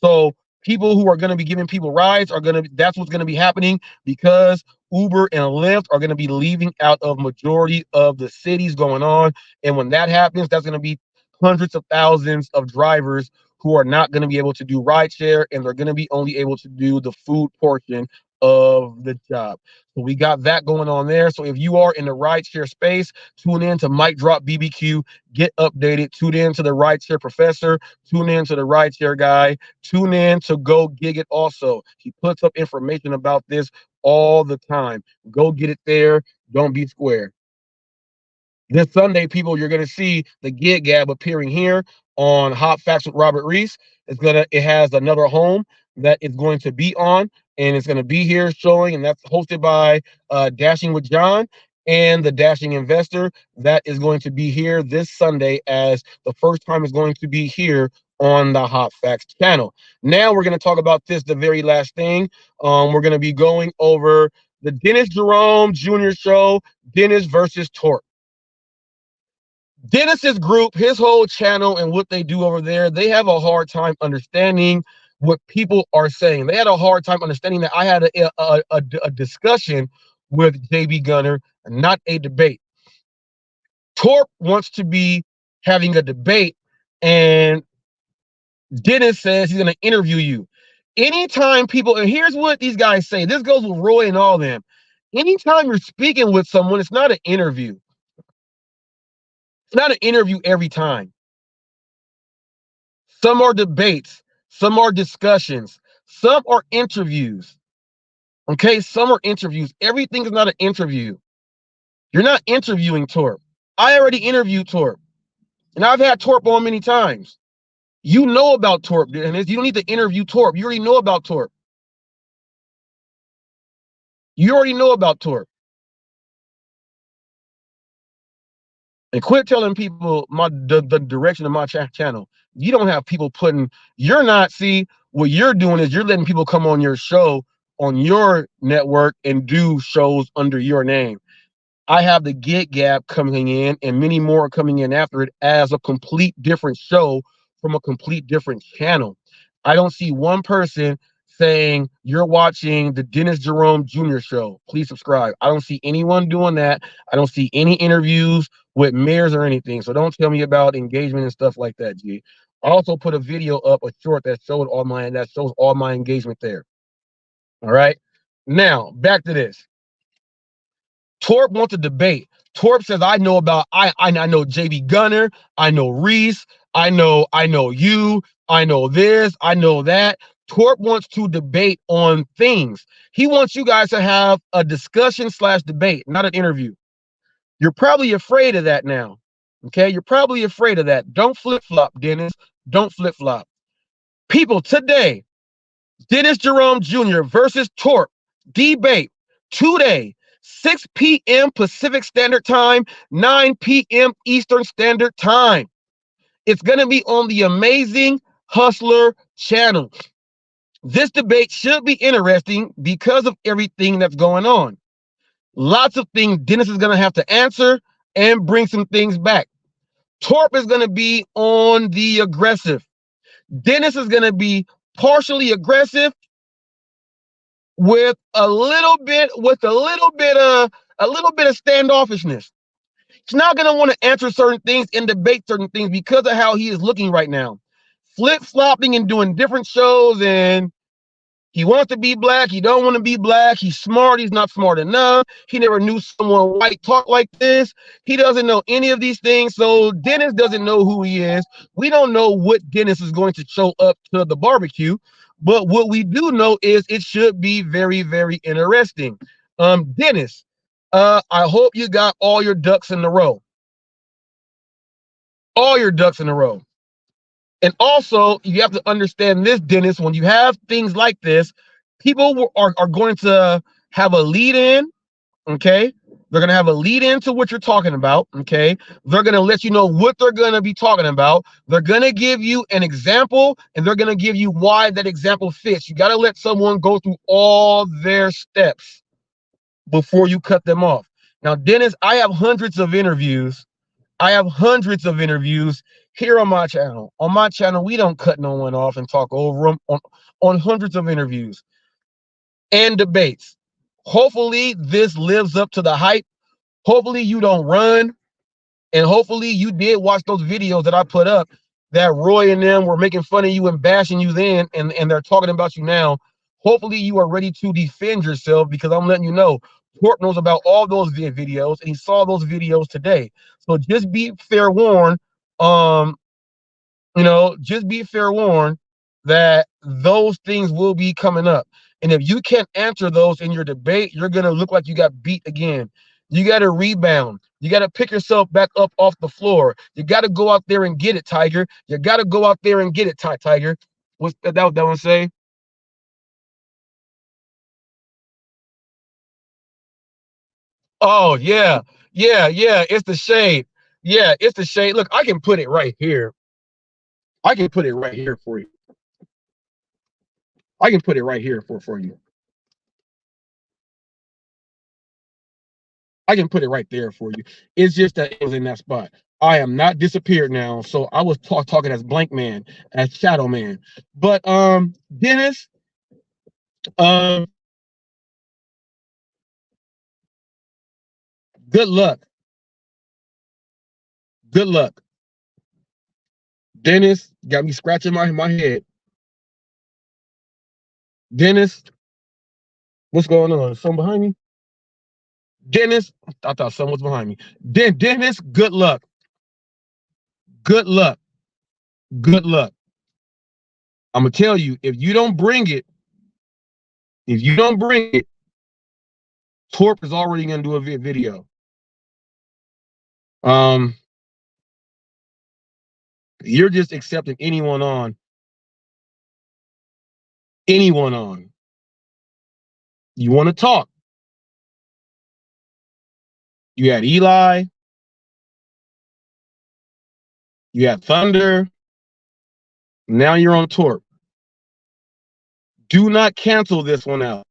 So people who are going to be giving people rides that's what's going to be happening, because Uber and Lyft are going to be leaving out of majority of the cities going on. And when that happens, that's going to be hundreds of thousands of drivers who are not going to be able to do rideshare, and they're going to be only able to do the food portion of the job. So we got that going on there. So if you are in the rideshare space, tune in to Mic Drop BBQ, get updated, tune in to the rideshare professor, tune in to the rideshare guy, tune in to Go Gig It also. He puts up information about this all the time. Go get it there. Don't be square. This Sunday, people, you're going to see the Gig Gab appearing here on Hot Facts with Robert Reese. It has another home that it's going to be on, and it's going to be here showing, and that's hosted by Dashing with John and the Dashing Investor. That is going to be here this Sunday, as the first time is going to be here on the Hot Facts channel. Now we're going to talk about this, the very last thing. We're going to be going over the Dennis Jerome Jr. show, Dennis versus Torp. Dennis's group, his whole channel and what they do over there, they have a hard time understanding what people are saying. They had a hard time understanding that I had a discussion with JB Gunner, not a debate. Torp wants to be having a debate, and Dennis says he's going to interview you. Anytime people, and here's what these guys say, this goes with Roy and all them. Anytime you're speaking with someone, it's not an interview. It's not an interview every time. Some are debates. Some are discussions. Some are interviews. Okay, some are interviews. Everything is not an interview. You're not interviewing Torp. I already interviewed Torp. And I've had Torp on many times. You know about Torp, Dennis. You don't need to interview Torp. You already know about Torp. You already know about Torp. And quit telling people the direction of my channel. You don't have people see, what you're doing is you're letting people come on your show, on your network, and do shows under your name. I have the Gig Gab coming in, and many more are coming in after it as a complete different show from a complete different channel. I don't see one person saying you're watching the Dennis Jerome Jr. show. Please subscribe. I don't see anyone doing that. I don't see any interviews with mayors or anything. So don't tell me about engagement and stuff like that, G. I also put a video up, a short that shows all my engagement there. All right. Now back to this. Torp wants a debate. Torp says, I know JB Gunner, I know Reese, I know you, I know this, I know that. Torp wants to debate on things. He wants you guys to have a discussion/debate, not an interview. You're probably afraid of that now. Okay, you're probably afraid of that. Don't flip-flop, Dennis. Don't flip-flop. People, today, Dennis Jerome Jr. versus Torp debate today, 6 p.m. Pacific Standard Time, 9 p.m. Eastern Standard Time. It's going to be on the Amazing Hustler channel. This debate should be interesting because of everything that's going on. Lots of things Dennis is going to have to answer. and bring some things back. Torp is going to be on the aggressive. Dennis is going to be partially aggressive with a little bit of standoffishness. He's not going to want to answer certain things and debate certain things because of how he is looking right now. Flip-flopping and doing different shows, and he wants to be black. He don't want to be black. He's smart. He's not smart enough. He never knew someone white talk like this. He doesn't know any of these things. So Dennis doesn't know who he is. We don't know what Dennis is going to show up to the barbecue. But what we do know is it should be very, very interesting. Dennis, I hope you got all your ducks in a row. All your ducks in a row. And also, you have to understand this, Dennis, when you have things like this, people are going to have a lead in, okay? They're going to have a lead into what you're talking about, okay? They're going to let you know what they're going to be talking about. They're going to give you an example, and they're going to give you why that example fits. You got to let someone go through all their steps before you cut them off. Now, Dennis, I have hundreds of interviews. Here on my channel. On my channel, we don't cut no one off and talk over them on hundreds of interviews and debates. Hopefully, this lives up to the hype. Hopefully, you don't run. And hopefully, you did watch those videos that I put up that Roy and them were making fun of you and bashing you then, and they're talking about you now. Hopefully, you are ready to defend yourself, because I'm letting you know, Torp knows about all those videos, and he saw those videos today. So just be fair warned. Just be fair warned that those things will be coming up. And if you can't answer those in your debate, you're going to look like you got beat again. You got to rebound. You got to pick yourself back up off the floor. You got to go out there and get it, Tiger. You got to go out there and get it, Tiger. What's that one say? Oh, yeah. It's the shade. Yeah, it's the shade. Look, I can put it right here. I can put it right here for you. I can put it right here for you. I can put it right there for you. It's just that it was in that spot. I am not disappeared now, so I was talking as Blank Man, as Shadow Man. But Dennis, good luck. Good luck. Dennis got me scratching my head. Dennis, what's going on? Is someone behind me? Dennis, I thought someone was behind me. Dennis, good luck. Good luck. Good luck. I'm going to tell you, if you don't bring it, Torp is already going to do a video. You're just accepting anyone on. You want to talk. You had Eli. You had Thunder. Now you're on Torp. Do not cancel this one out.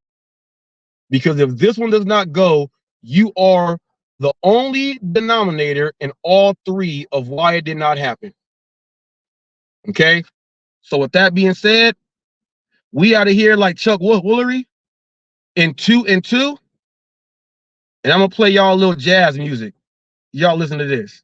Because if this one does not go, you are the only denominator in all three of why it did not happen. Okay? So with that being said, we out of here like Chuck Woolery in 2 and 2. And I'm going to play y'all a little jazz music. Y'all listen to this.